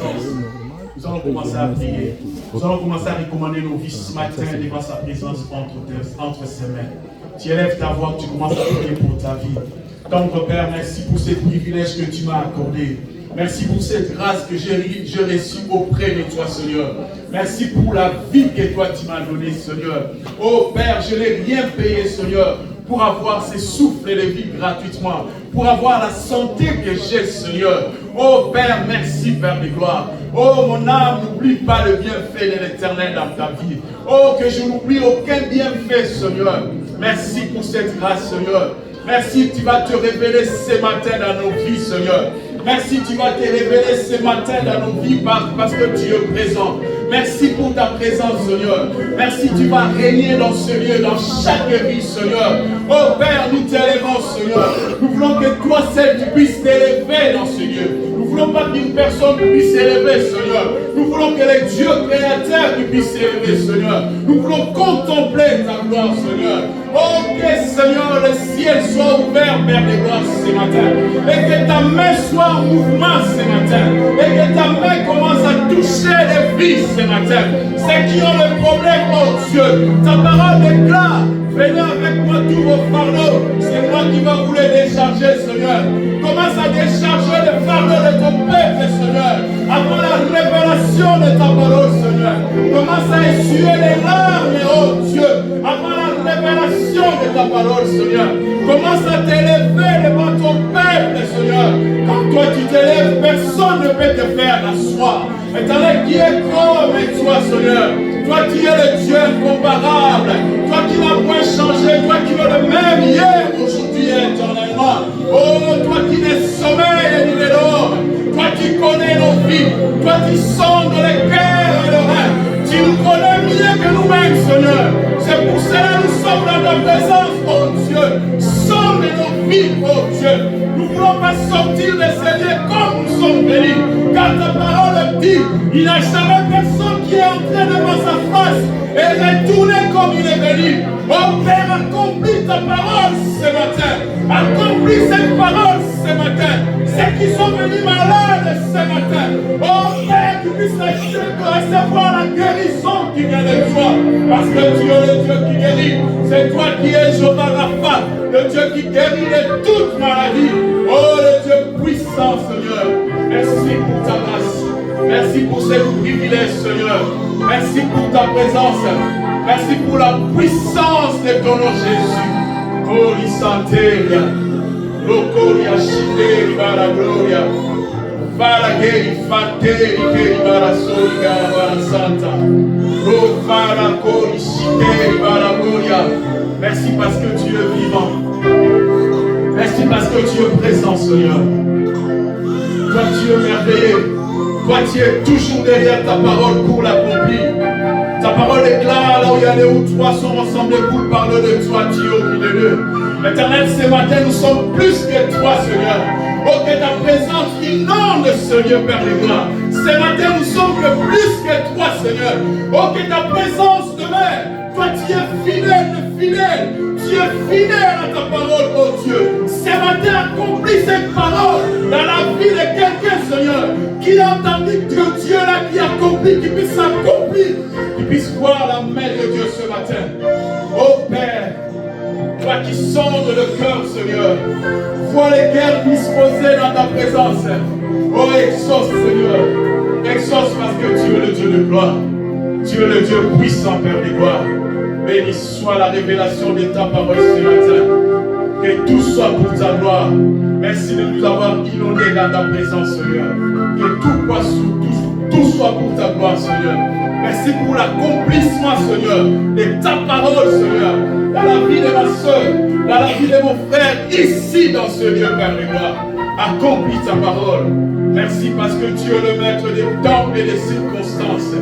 puissance. Nous allons commencer à prier. Nous allons commencer à recommander nos vies ce matin devant sa présence entre ses mains. Tu élèves ta voix, tu commences à prier pour ta vie. Tendre Père, merci pour ce privilège que tu m'as accordé. Merci pour cette grâce que j'ai reçue auprès de toi, Seigneur. Merci pour la vie que toi tu m'as donnée, Seigneur. Oh Père, je n'ai rien payé, Seigneur, pour avoir ces souffles de vie gratuitement, pour avoir la santé que j'ai, Seigneur. Oh Père, merci, Père de gloire. Oh mon âme, n'oublie pas le bienfait de l'Éternel dans ta vie. Oh, que je n'oublie aucun bienfait, Seigneur. Merci pour cette grâce, Seigneur. Merci, tu vas te révéler ce matin dans nos vies, Seigneur. Merci, tu vas te révéler ce matin dans nos vies parce que tu es présent. Merci pour ta présence, Seigneur. Merci, tu vas régner dans ce lieu, dans chaque vie, Seigneur. Oh Père, nous t'élèvons, Seigneur. Nous voulons que toi seul tu puisses t'élever dans ce lieu. Nous ne voulons pas qu'une personne puisse s'élever, Seigneur. Nous voulons que les dieux créateurs puissent s'élever, Seigneur. Nous voulons contempler ta gloire, Seigneur. Oh, que Seigneur, le ciel soit ouvert, Père de gloire, ce matin. Et que ta main soit en mouvement ce matin. Et que ta main commence à toucher les vies ce matin. Ceux qui ont le problème, oh Dieu, ta parole déclare. Venez avec moi tous vos fardeaux. C'est moi qui vais vous les décharger, Seigneur. Commence à décharger les fardeaux de ton peuple, Seigneur. Avant la révélation de ta parole, Seigneur. Commence à essuyer les larmes, oh Dieu. Avant la révélation de ta parole, Seigneur. Commence à t'élever devant ton peuple, Seigneur. Quand toi tu t'élèves, personne ne peut te faire asseoir. Éternel, qui est comme toi, Seigneur. Toi qui es le Dieu incomparable. Toi qui n'as point changé. Toi qui es le même hier, aujourd'hui et éternellement. Oh, toi qui n'es sommeil ni de l'or. Toi qui connais nos vies. Toi qui sondes les cœurs et le rein. Tu nous connais mieux que nous-mêmes, Seigneur. C'est pour cela que nous sommes dans ta présence, oh Dieu. Sonde nos vies, oh Dieu. Nous ne voulons pas sortir de ces lieux comme nous sommes venus. Car ta parole dit, il n'y a jamais personne qui est entré devant sa face et retourné comme il est venu. Oh Père, accomplis ta parole ce matin. Accomplis cette parole ce matin. Ceux qui sont venus malades ce matin. Oh Père, qu'ils puissent recevoir la guérison qui vient de toi. Parce que tu es le Dieu qui guérit. C'est toi qui es Jéhovah Rapha, le Dieu qui guérit de toute maladie. Oh le Dieu puissant, Seigneur. Merci pour ta grâce. Merci pour ce privilège, Seigneur. Merci pour ta présence. Merci pour la puissance de ton nom, Jésus. Oh, l'Isanteria. Locoria, Chiteri, Bara Gloria. Bara Geri, Fanteri, Geri, Bara Soli, Bara Santa. Oh, Bara Cori, Chiteri, Bara Gloria. Merci parce que tu es vivant. Merci parce que tu es présent, Seigneur. Toi, tu es merveilleux. Toi, tu es toujours derrière ta parole pour l'accomplir. Ta parole déclare là où il y a deux ou trois sont rassemblés pour parler de toi, tu es au milieu d'eux. Éternel, ce matin, nous sommes plus que toi, Seigneur. Oh, que ta présence inonde ce lieu, Père de gloire. Ce matin, nous sommes que plus que toi, Seigneur. Oh, que ta présence demeure. Toi, tu es fidèle. Tu es fidèle à ta parole, oh Dieu. Ce matin, accomplis cette parole dans la vie de quelqu'un, Seigneur, qui a entendu que Dieu là, qui accomplit, qui puisse s'accomplir, qui puisse voir la main de Dieu ce matin. Oh Père, toi qui sondes le cœur, Seigneur, vois les cœurs disposés dans ta présence. Oh, exauce, Seigneur. Exauce parce que tu es le Dieu de gloire. Tu es le Dieu puissant, Père de gloire. Béni soit la révélation de ta parole ce matin. Que tout soit pour ta gloire. Merci de nous avoir inondés dans ta présence, Seigneur. Que tout soit pour ta gloire, Seigneur. Merci pour l'accomplissement, Seigneur, de ta parole, Seigneur. Dans la vie de ma soeur, dans la vie de mon frère, ici dans ce lieu, Père de gloire. Accomplis ta parole. Merci parce que tu es le maître des temps et des circonstances.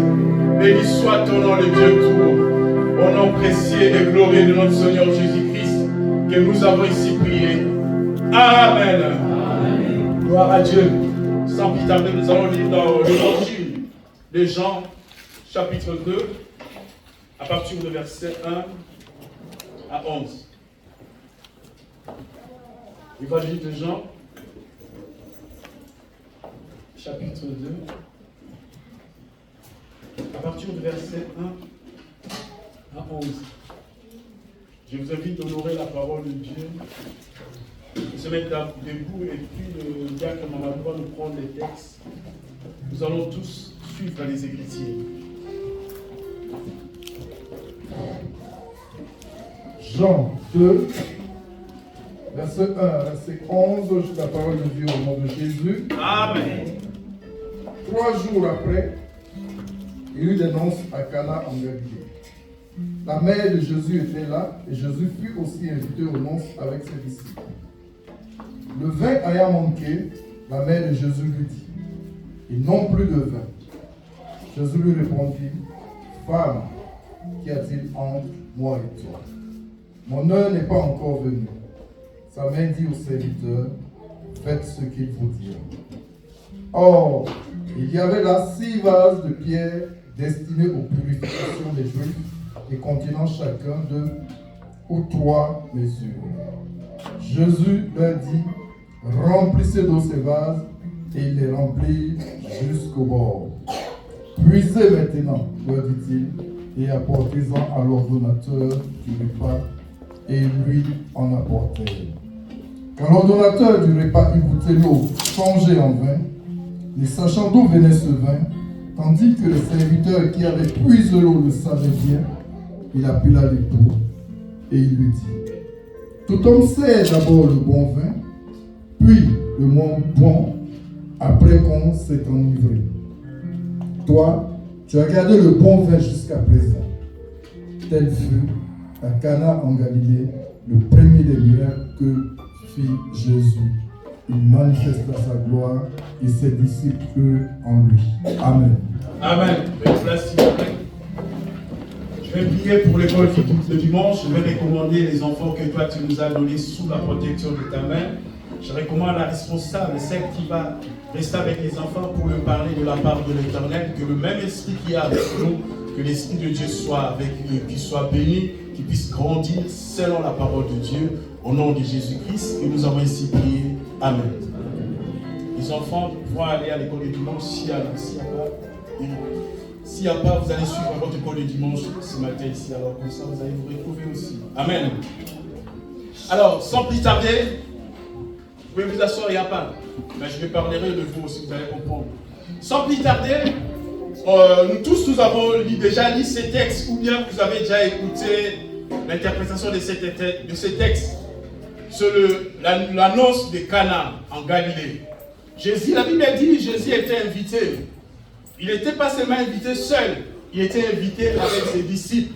Béni soit ton nom, le Dieu tout. Au nom précieux et glorieux de notre Seigneur Jésus-Christ, que nous avons ici prié. Amen. Amen. Gloire à Dieu. Sans plus tarder, nous allons lire dans l'évangile de Jean, chapitre 2, à partir de verset 1 à 11. L'évangile de Jean, chapitre 2, partir du verset 1 à 11. Je vous invite à honorer la parole de Dieu, de se mettre debout et puis le diacre Mamadou va nous prendre les textes. Nous allons tous suivre les Écritures. Jean 2, verset 1 à verset 11, la parole de Dieu au nom de Jésus. Amen. 3 jours après, il y eut des noces à Cana en Galilée. La mère de Jésus était là et Jésus fut aussi invité aux noces avec ses disciples. Le vin ayant manqué, la mère de Jésus lui dit, ils n'ont plus de vin. Jésus lui répondit, femme, qu'y a-t-il entre moi et toi? Mon heure n'est pas encore venue. Sa mère dit aux serviteurs, faites ce qu'il vous dira. Or, il y avait là 6 vases de pierre destinés aux purifications des Juifs et contenant chacun 2 ou 3 mesures. Jésus leur dit, remplissez d'eau ces vases, et il les remplit jusqu'au bord. Puisez maintenant, leur dit-il, et apportez-en à l'ordonnateur du repas, et lui en apportèrent. Quand l'ordonnateur du repas eut goûté l'eau changée en vin, ne sachant d'où venait ce vin, tandis que le serviteur qui avait puisé l'eau le savait bien, il appela l'époux et il lui dit, tout homme sait d'abord le bon vin, puis le moins bon, après qu'on s'est enivré. Toi, tu as gardé le bon vin jusqu'à présent. Tel fut à Cana en Galilée le premier des miracles que fit Jésus. Il manifesta sa gloire et ses disciples crurent en lui. Amen. Amen. Je vais prier pour l'école de dimanche. Je vais recommander les enfants que toi tu nous as donnés sous la protection de ta main. Je recommande la responsable, celle qui va rester avec les enfants pour leur parler de la part de l'Éternel. Que le même esprit qui est avec nous, que l'Esprit de Dieu soit avec eux, qu'il soit béni, qu'il puisse grandir selon la parole de Dieu. Au nom de Jésus-Christ, et nous avons ainsi prié. Amen. Les enfants vont aller à l'école de dimanche. S'il n'y a pas, vous allez suivre votre école de dimanche ce matin ici. Alors comme ça, vous allez vous retrouver aussi. Amen. Alors, sans plus tarder, vous pouvez vous asseoir, il n'y a pas. Mais je vais parler de vous aussi, vous allez comprendre. Sans plus tarder, nous tous, nous avons déjà lu ces textes, ou bien vous avez déjà écouté l'interprétation de ces textes sur l'annonce de Cana en Galilée. Jésus, la Bible dit, Jésus était invité. Il n'était pas seulement invité seul, il était invité avec ses disciples.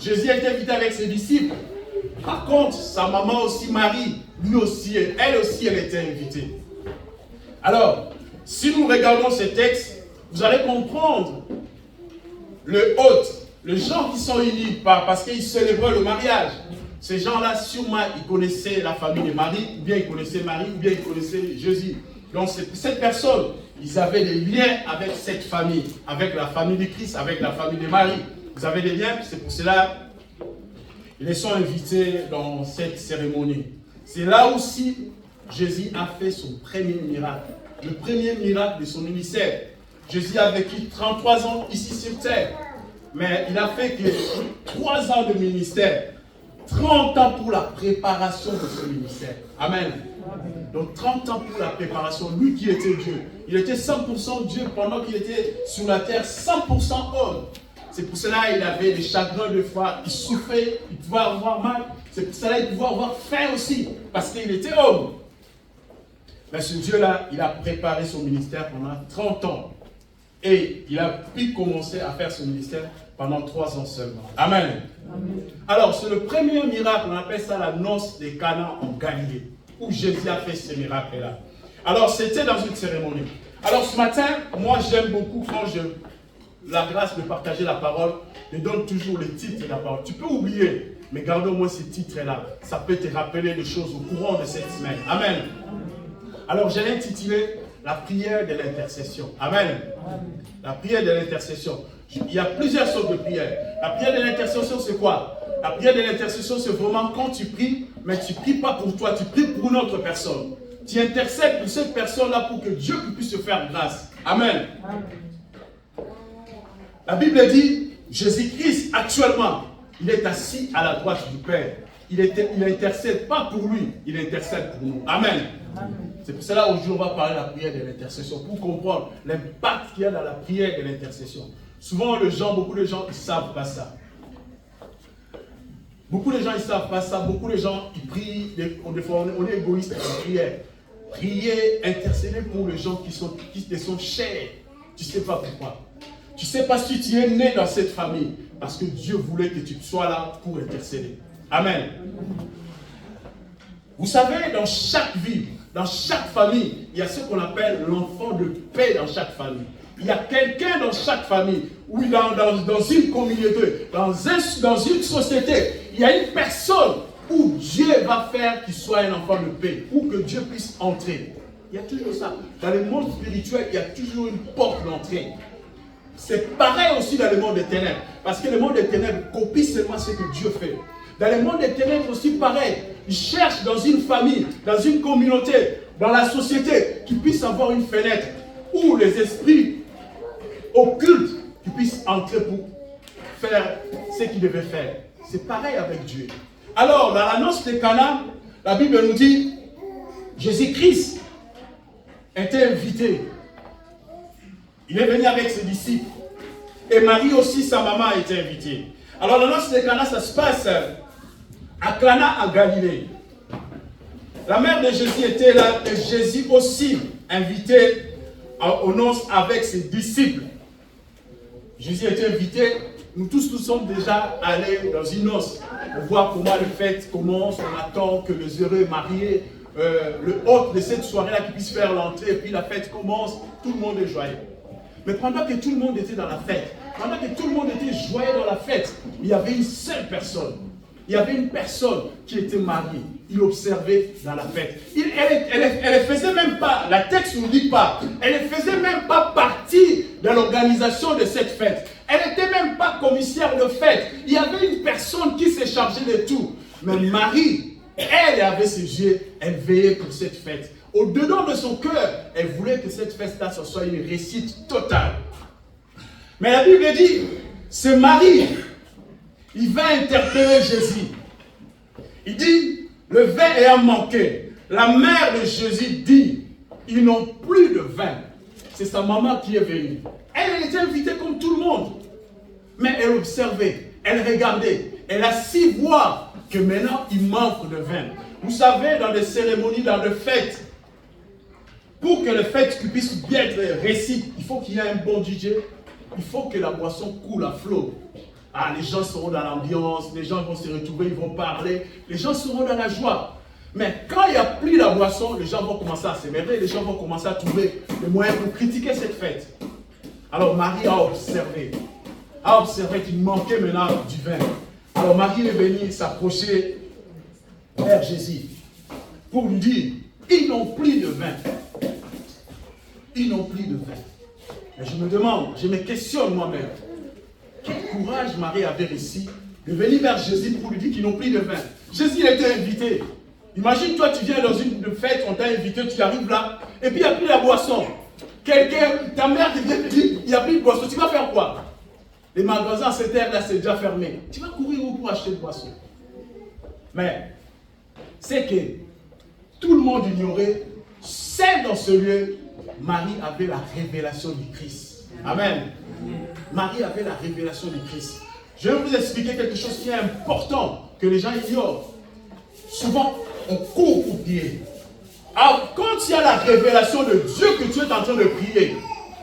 Jésus était invité avec ses disciples. Par contre, sa maman aussi, Marie, lui aussi, elle aussi, elle était invitée. Alors, si nous regardons ces textes, vous allez comprendre le hôte, les gens qui sont unis parce qu'ils célébraient le mariage. Ces gens-là, sûrement, ils connaissaient la famille de Marie, ou bien ils connaissaient Marie, ou bien ils connaissaient Jésus. Donc, cette personne, ils avaient des liens avec cette famille, avec la famille de Christ, avec la famille de Marie. Vous avez des liens, c'est pour cela qu'ils sont invités dans cette cérémonie. C'est là aussi Jésus a fait son premier miracle, le premier miracle de son ministère. Jésus a vécu 33 ans ici sur terre, mais il a fait que 3 ans de ministère, 30 ans pour la préparation de ce ministère. Amen. Donc 30 ans pour la préparation, lui qui était Dieu. Il était 100% Dieu pendant qu'il était sur la terre, 100% homme. C'est pour cela qu'il avait des chagrins de foi, il souffrait, il pouvait avoir mal. C'est pour cela qu'il pouvait avoir faim aussi, parce qu'il était homme. Mais ce Dieu-là, il a préparé son ministère pendant 30 ans. Et il a pu commencer à faire son ministère pendant 3 ans seulement. Amen. Amen. Alors, c'est le premier miracle, on appelle ça la noce de Cana en Galilée, où Jésus a fait ce miracle-là. Alors, c'était dans une cérémonie. Alors, ce matin, moi, j'aime beaucoup quand la grâce de partager la parole, je donne toujours les titres de la parole. Tu peux oublier, mais garde au moins ces titres-là. Ça peut te rappeler des choses au courant de cette semaine. Amen. Alors, j'ai intitulé la prière de l'intercession. Amen. La prière de l'intercession. Il y a plusieurs sortes de prières. La prière de l'intercession, c'est quoi? La prière de l'intercession, c'est vraiment quand tu pries, mais tu ne pries pas pour toi, tu pries pour une autre personne. Tu intercèdes pour cette personne-là pour que Dieu puisse te faire grâce. Amen. La Bible dit, Jésus-Christ, actuellement, il est assis à la droite du Père. Il intercède pas pour lui, il intercède pour nous. Amen. C'est pour cela aujourd'hui on va parler de la prière de l'intercession, pour comprendre l'impact qu'il y a dans la prière de l'intercession. Souvent, beaucoup de gens, ils ne savent pas ça. Beaucoup de gens, ils ne savent pas ça. Beaucoup de gens, ils prient. Des fois, on est égoïste en prière. Prier, intercéder pour les gens qui te sont chers. Tu ne sais pas pourquoi. Tu ne sais pas si tu es né dans cette famille. Parce que Dieu voulait que tu sois là pour intercéder. Amen. Vous savez, dans chaque vie, dans chaque famille, il y a ce qu'on appelle l'enfant de paix dans chaque famille. Il y a quelqu'un dans chaque famille, ou dans une communauté, dans une société, il y a une personne où Dieu va faire qu'il soit un enfant de paix, ou que Dieu puisse entrer. Il y a toujours ça. Dans le monde spirituel, il y a toujours une porte d'entrée. C'est pareil aussi dans le monde des ténèbres. Parce que le monde des ténèbres copie seulement ce que Dieu fait. Dans le monde des ténèbres aussi pareil. Ils cherchent dans une famille, dans une communauté, dans la société, qu'ils puissent avoir une fenêtre où les esprits occultes qui puissent entrer pour faire ce qu'ils devaient faire. C'est pareil avec Dieu. Alors, dans l'annonce de Cana, la Bible nous dit, Jésus-Christ était invité. Il est venu avec ses disciples. Et Marie aussi, sa maman, a été invitée. Alors, l'annonce de Cana, ça se passe à Cana, en Galilée. La mère de Jésus était là, et Jésus aussi invité aux noces avec ses disciples. Jésus était invité. Nous tous sommes déjà allés dans une noce pour voir comment le fête commence. On attend que les heureux mariés, le hôte de cette soirée-là qui puisse faire l'entrée, et puis la fête commence. Tout le monde est joyeux. Mais pendant que tout le monde était dans la fête, pendant que tout le monde était joyeux dans la fête, il y avait une seule personne. Il y avait une personne qui était mariée. Il observait dans la fête. Elle ne faisait même pas, la texte ne nous dit pas, elle ne faisait même pas partie de l'organisation de cette fête. Elle n'était même pas commissaire de fête. Il y avait une personne qui s'est chargée de tout. Mais Marie, elle avait ses yeux, elle veillait pour cette fête. Au-dedans de son cœur, elle voulait que cette fête-là soit une réussite totale. Mais la Bible dit, c'est Marie, il va interpeller Jésus. Il dit, le vin ayant manqué, la mère de Jésus dit, ils n'ont plus de vin. C'est sa maman qui est venue. Elle était invitée comme tout le monde. Mais elle observait, elle regardait. Elle a su voir que maintenant, il manque de vin. Vous savez, dans des cérémonies, dans des fêtes, pour que les fêtes puissent bien être réussies, il faut qu'il y ait un bon DJ. Il faut que la boisson coule à flot. Ah, les gens seront dans l'ambiance, les gens vont se retrouver, ils vont parler, les gens seront dans la joie. Mais quand il n'y a plus la boisson, les gens vont commencer à s'émerveiller, les gens vont commencer à trouver des moyens pour critiquer cette fête. Alors Marie a observé qu'il manquait maintenant du vin. Alors Marie est venue s'approcher vers Jésus pour lui dire, ils n'ont plus de vin. Ils n'ont plus de vin. Et je me demande, je me questionne moi-même, quel courage Marie avait réussi de venir vers Jésus pour lui dire qu'ils n'ont plus de vin. Jésus était invité. Imagine, toi, tu viens dans une fête, on t'a invité, tu arrives là, et puis il n'y a plus la boisson. Ta mère te vient te dire, il n'y a plus de boisson. Tu vas faire quoi? Les magasins à cette heure-là, c'est déjà fermé. Tu vas courir où pour acheter de boisson? Mais, c'est que tout le monde ignorait, c'est dans ce lieu, Marie avait la révélation du Christ. Amen. Marie avait la révélation du Christ. Je vais vous expliquer quelque chose qui est important, que les gens ignorent. Souvent, on court pour prier. Alors, quand il y a la révélation de Dieu que tu es en train de prier,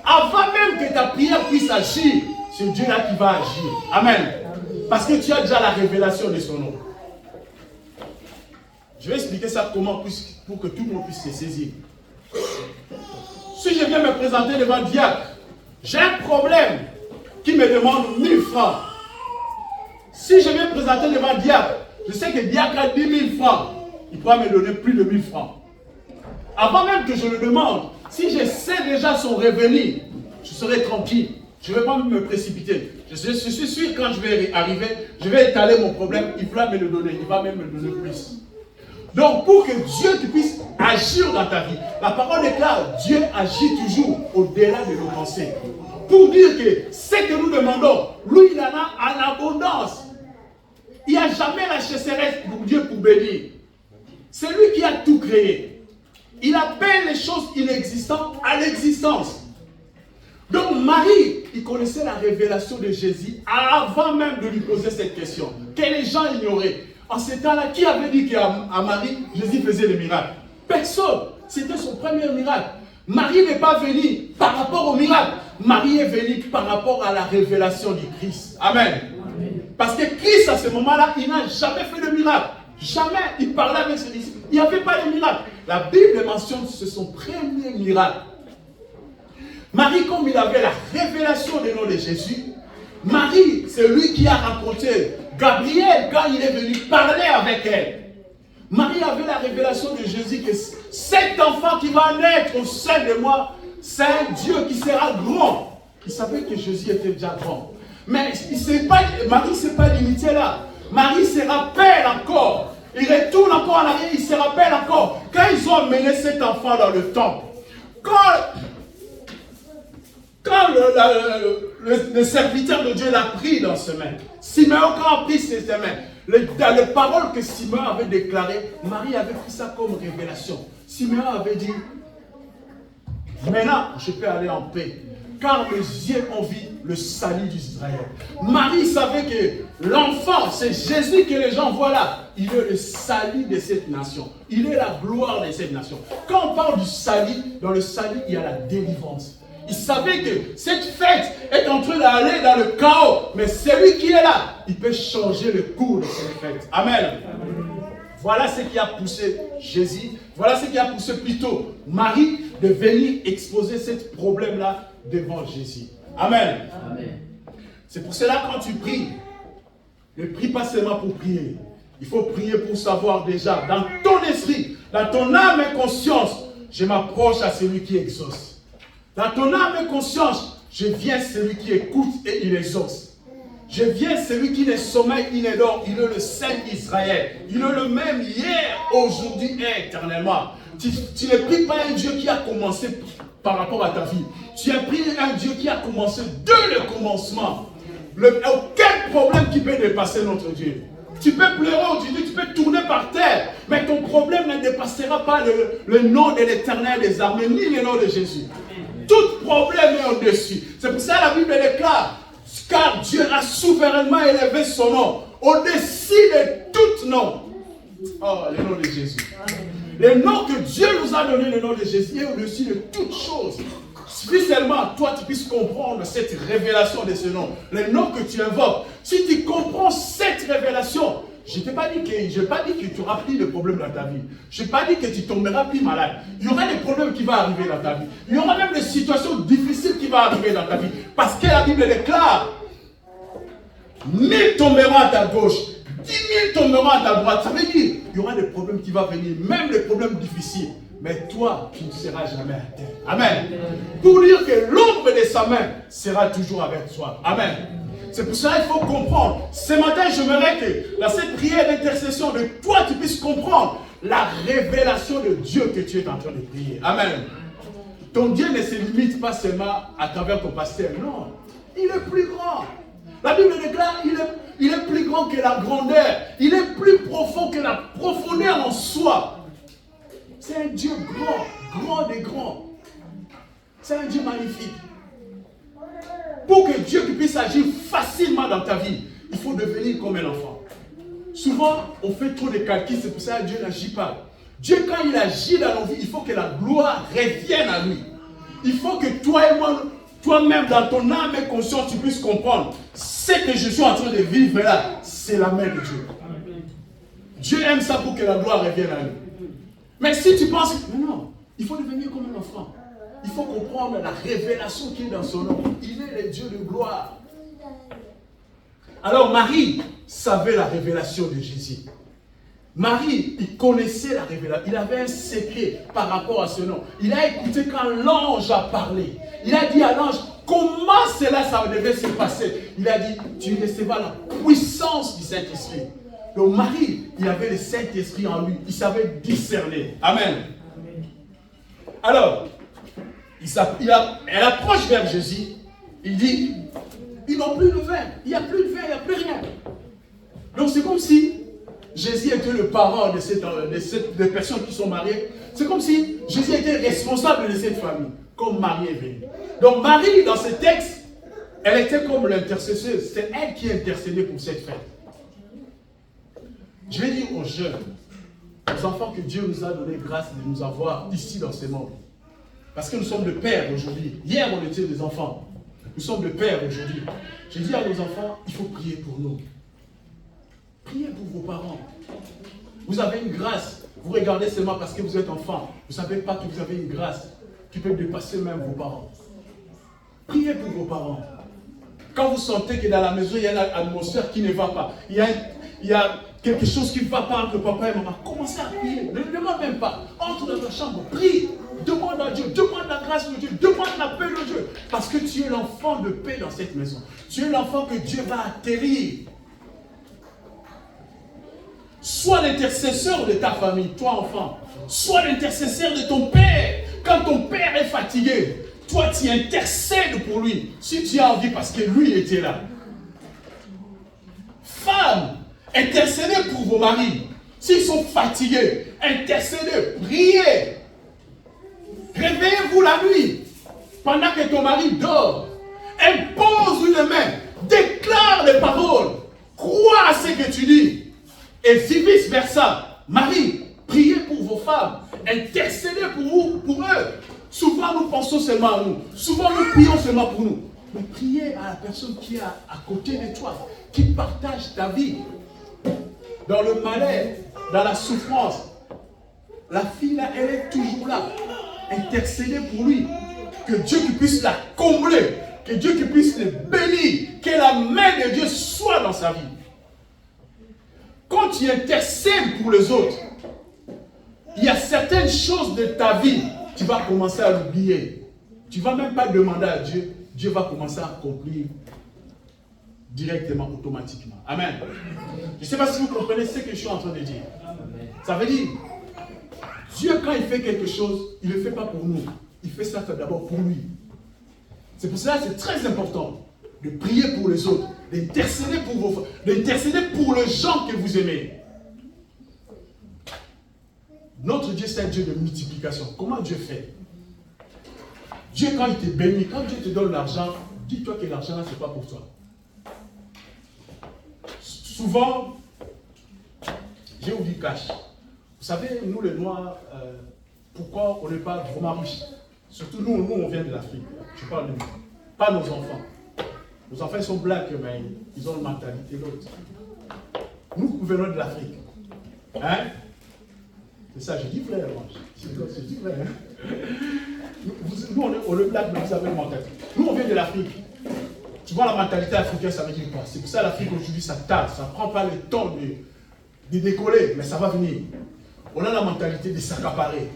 avant même que ta prière puisse agir, c'est Dieu-là qui va agir. Amen. Parce que tu as déjà la révélation de son nom. Je vais expliquer ça comment pour que tout le monde puisse se saisir. Si je viens me présenter devant le diacre, j'ai un problème qui me demande 1000 francs. Si je viens me présenter devant le diacre, je sais que le diacre a 10 000 francs. Il pourra me donner plus de 1000 francs. Avant même que je le demande, si je sais déjà son revenu, je serai tranquille. Je ne vais pas me précipiter. Je suis sûr que quand je vais arriver, je vais étaler mon problème. Il va me le donner. Il va même me le donner plus. Donc, pour que Dieu puisse agir dans ta vie, la parole est claire, Dieu agit toujours au-delà de nos pensées. Pour dire que ce que nous demandons, lui, il en a en abondance. Il n'y a jamais la chasseresse pour Dieu pour bénir. C'est lui qui a tout créé. Il appelle les choses inexistantes à l'existence. Donc Marie, il connaissait la révélation de Jésus avant même de lui poser cette question, que les gens ignoraient. En ce temps-là, qui avait dit qu'à Marie, Jésus faisait des miracles? Personne. C'était son premier miracle. Marie n'est pas venue par rapport au miracle. Marie est venue par rapport à la révélation du Christ. Amen. Amen. Parce que Christ, à ce moment-là, il n'a jamais fait de miracle. Jamais. Il parlait avec ses disciples. Il n'y avait pas de miracle. La Bible mentionne c'est son premier miracle. Marie, comme il avait la révélation du nom de Jésus, Marie, c'est lui qui a raconté Gabriel quand il est venu parler avec elle. Marie avait la révélation de Jésus que cet enfant qui va naître au sein de moi, c'est un Dieu qui sera grand. Il savait que Jésus était déjà grand. Mais Marie ne s'est pas limitée là. Marie se rappelle encore. Il retourne encore en arrière, il se rappelle encore. Quand ils ont amené cet enfant dans le temple, quand le serviteur de Dieu l'a pris dans ses mains, Simeon quand a pris ses mains, dans les paroles que Simeon avait déclarées, Marie avait pris ça comme révélation. Simeon avait dit, maintenant je peux aller en paix, car mes yeux ont vu le salut d'Israël. Marie savait que l'enfant, c'est Jésus que les gens voient là. Il est le salut de cette nation. Il est la gloire de cette nation. Quand on parle du salut, dans le salut, il y a la délivrance. Il savait que cette fête est en train d'aller dans le chaos. Mais celui qui est là, il peut changer le cours de cette fête. Amen. Voilà ce qui a poussé Jésus. Voilà ce qui a poussé plutôt Marie de venir exposer ce problème-là devant Jésus. Amen. Amen. C'est pour cela quand tu pries, ne prie pas seulement pour prier. Il faut prier pour savoir déjà, dans ton esprit, dans ton âme et conscience, je m'approche à celui qui exauce. Dans ton âme et conscience, je viens celui qui écoute et il exauce. Je viens celui qui ne sommeille, il ne dort, il est le Saint d'Israël. Il est le même hier, aujourd'hui et éternellement. Tu ne pries pas un Dieu qui a commencé par rapport à ta vie. Tu as prié un Dieu qui a commencé dès le commencement. Aucun problème qui peut dépasser notre Dieu. Tu peux pleurer aujourd'hui, tu peux tourner par terre, mais ton problème ne dépassera pas le nom de l'Éternel des armées, ni le nom de Jésus. Tout problème est au-dessus. C'est pour ça que la Bible déclare, car Dieu a souverainement élevé son nom au-dessus de tout nom. Oh, le nom de Jésus. Le nom que Dieu nous a donné, le nom de Jésus, est au-dessus de toutes choses. Si seulement toi tu puisses comprendre cette révélation de ce nom, le nom que tu invoques, si tu comprends cette révélation, je n'ai pas dit que tu auras plus de problèmes dans ta vie. Je n'ai pas dit que tu tomberas plus malade. Il y aura des problèmes qui vont arriver dans ta vie. Il y aura même des situations difficiles qui vont arriver dans ta vie. Parce que la Bible déclare, 1000 tomberont à ta gauche, 10 000 tomberont à ta droite. Ça veut dire, il y aura des problèmes qui vont venir, même des problèmes difficiles. Mais toi, tu ne seras jamais à terre. Amen. Pour dire que l'ombre de sa main sera toujours avec toi. Amen. C'est pour ça qu'il faut comprendre. Ce matin, j'aimerais que dans cette prière d'intercession de toi, tu puisses comprendre la révélation de Dieu que tu es en train de prier. Amen. Ton Dieu ne se limite pas seulement à travers ton pasteur. Non. Il est plus grand. La Bible déclare, il est plus grand que la grandeur. Il est plus profond que la profondeur en soi. C'est un Dieu grand des grands. C'est un Dieu magnifique. Pour que Dieu puisse agir facilement dans ta vie, il faut devenir comme un enfant. Souvent, on fait trop de calculs, c'est pour ça que Dieu n'agit pas. Dieu, quand il agit dans nos vies, il faut que la gloire revienne à lui. Il faut que toi et moi, toi-même, dans ton âme et conscience, tu puisses comprendre ce que je suis en train de vivre là, c'est la main de Dieu. Dieu aime ça pour que la gloire revienne à lui. Mais si tu penses, non, il faut devenir comme un enfant. Il faut comprendre la révélation qui est dans son nom. Il est le Dieu de gloire. Alors Marie savait la révélation de Jésus. Marie, il connaissait la révélation. Il avait un secret par rapport à ce nom. Il a écouté quand l'ange a parlé. Il a dit à l'ange, comment cela ça devait se passer. Il a dit, tu recevras la puissance du Saint-Esprit. Donc Marie, il avait le Saint-Esprit en lui. Il savait discerner. Amen. Alors, elle approche vers Jésus Il dit, ils n'ont plus de vin. Il n'y a plus de vin, il n'y a plus rien. Donc c'est comme si Jésus était le parent des personnes qui sont mariées. C'est comme si Jésus était responsable de cette famille, comme Marie est venue. Donc Marie, dans ce texte, elle était comme l'intercesseuse. C'est elle qui intercédait pour cette fête. Je vais dire aux jeunes, aux enfants que Dieu nous a donné grâce de nous avoir ici dans ces mondes. Parce que nous sommes le père aujourd'hui. Hier, on était des enfants. Nous sommes le père aujourd'hui. J'ai dit à nos enfants, il faut prier pour nous. Priez pour vos parents. Vous avez une grâce. Vous regardez seulement parce que vous êtes enfant. Vous ne savez pas que vous avez une grâce qui peut dépasser même vos parents. Priez pour vos parents. Quand vous sentez que dans la maison, il y a une atmosphère qui ne va pas. Il y a quelque chose qui ne va pas entre papa et maman. Commencez à prier. Ne demande même pas. Entre dans ta chambre, prie. Demande à Dieu. Demande la grâce de Dieu. Demande la paix de Dieu. Parce que tu es l'enfant de paix dans cette maison. Tu es l'enfant que Dieu va atterrir. Sois l'intercesseur de ta famille, toi enfant. Sois l'intercesseur de ton père. Quand ton père est fatigué, toi tu intercèdes pour lui. Si tu as envie parce que lui était là. Femmes, intercédez pour vos maris. S'ils sont fatigués, intercédez, priez. Réveillez-vous la nuit. Pendant que ton mari dort, impose une main. Déclare des paroles. Crois à ce que tu dis. Et si vice versa, Marie, priez pour vos femmes, intercédez pour vous, pour eux. Souvent nous pensons seulement à nous, souvent nous prions seulement pour nous. Mais priez à la personne qui est à côté de toi, qui partage ta vie. Dans le malheur, dans la souffrance, la fille là, elle est toujours là. Intercédez pour lui, que Dieu qui puisse la combler, que Dieu qui puisse le bénir, que la main de Dieu soit dans sa vie. Quand tu intercèdes pour les autres, il y a certaines choses de ta vie, tu vas commencer à l'oublier. Tu ne vas même pas demander à Dieu, Dieu va commencer à accomplir directement, automatiquement. Amen. Je ne sais pas si vous comprenez ce que je suis en train de dire. Ça veut dire, Dieu quand il fait quelque chose, il ne le fait pas pour nous. Il fait ça d'abord pour lui. C'est pour cela que c'est très important de prier pour les autres, d'intercéder pour vos frères, d'intercéder pour les gens que vous aimez. Notre Dieu, c'est un Dieu de multiplication. Comment Dieu fait? Dieu, quand il te bénit, quand Dieu te donne l'argent, dis-toi que l'argent là, ce n'est pas pour toi. Souvent, j'ai oublié cash. Vous savez, nous les Noirs, pourquoi on n'est pas vraiment riches? Surtout nous, on vient de l'Afrique. Je parle de nous. Pas nos enfants. Nos enfants sont blancs, mais ils ont une mentalité l'autre. Nous venons de l'Afrique. Hein? C'est ça, je dis vrai, moi. Je dis vrai. Hein? Nous, on est blanc, mais vous avez une mentalité. Nous, on vient de l'Afrique. Tu vois, la mentalité africaine, ça veut dire quoi? C'est pour ça l'Afrique aujourd'hui, ça tarde. Ça ne prend pas le temps de décoller, mais ça va venir. On a la mentalité de s'accaparer.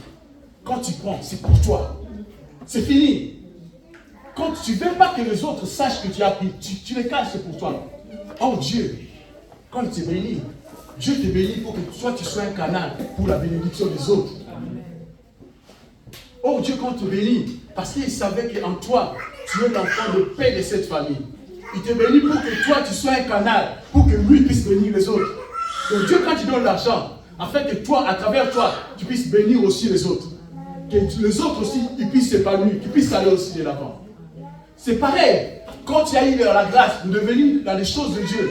Quand tu prends, c'est pour toi. C'est fini. Quand tu ne veux pas que les autres sachent que tu as pris, tu les caches, c'est pour toi. Oh Dieu, quand il te bénit, Dieu te bénit pour que toi tu sois un canal pour la bénédiction des autres. Oh Dieu, quand il te bénit, parce qu'il savait qu'en toi, tu es l'enfant de paix de cette famille. Il te bénit pour que toi tu sois un canal, pour que lui puisse bénir les autres. Donc Dieu, quand il donne l'argent, afin que toi, à travers toi, tu puisses bénir aussi les autres. Que les autres aussi, ils puissent s'épanouir, qu'ils puissent aller aussi de l'avant. C'est pareil. Quand tu as eu la grâce de venir dans les choses de Dieu,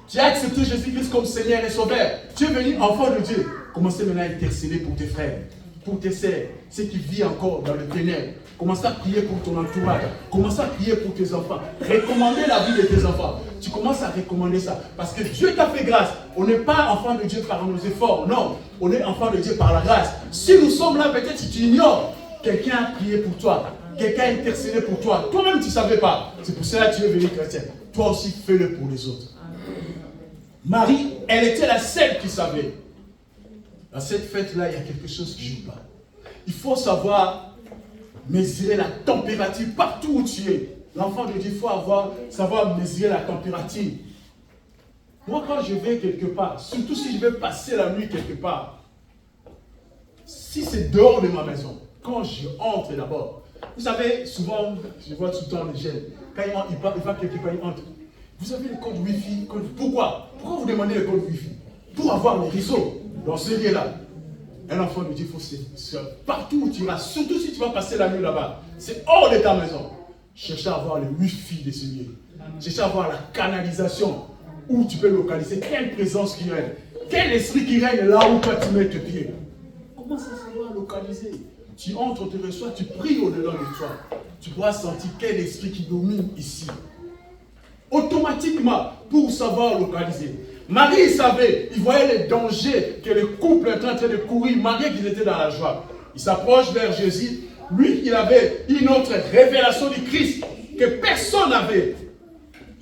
tu as accepté Jésus-Christ comme Seigneur et Sauveur. Tu es venu enfant de Dieu. Commencez maintenant à intercéder pour tes frères, pour tes sœurs, ceux qui vivent encore dans le ténèbres. Commence à prier pour ton entourage. Commence à prier pour tes enfants. Recommander la vie de tes enfants. Tu commences à recommander ça. Parce que Dieu t'a fait grâce. On n'est pas enfant de Dieu par nos efforts. Non. On est enfant de Dieu par la grâce. Si nous sommes là, peut-être si tu ignores, quelqu'un a prié pour toi. Quelqu'un a intercédé pour toi. Toi-même, tu ne savais pas. C'est pour cela que tu es venu chrétien. Toi aussi, fais-le pour les autres. Marie, elle était la seule qui savait. Dans cette fête-là, il y a quelque chose qui ne joue pas. Il faut savoir mesurer la température partout où tu es. L'enfant de Dieu, il faut savoir mesurer la température. Moi, quand je vais quelque part, surtout si je vais passer la nuit quelque part, si c'est dehors de ma maison, quand je entre d'abord, Vous savez, souvent, je vois tout le temps les jeunes, quand ils partent quelque part, ils entrent. Vous avez le code Wi-Fi. Pourquoi? Pourquoi vous demandez le code Wi-Fi? Pour avoir les réseaux dans ce lieu-là. Un enfant me dit, il faut partout où tu iras, surtout si tu vas passer la nuit là-bas, c'est hors de ta maison. Cherchez à avoir le Wi-Fi de ce lieu. Cherchez à avoir la canalisation où tu peux localiser quelle présence qui règne. Quel esprit qui règne là où toi tu mets tes pieds. Comment ça savoir localiser? Tu entres, on te reçoit, tu pries au-delà de toi. Tu pourras sentir quel esprit qui domine ici. Automatiquement, pour savoir localiser. Marie, il savait, il voyait les dangers que le couple était en train de courir, malgré qu'ils étaient dans la joie. Il s'approche vers Jésus. Lui, il avait une autre révélation du Christ que personne n'avait.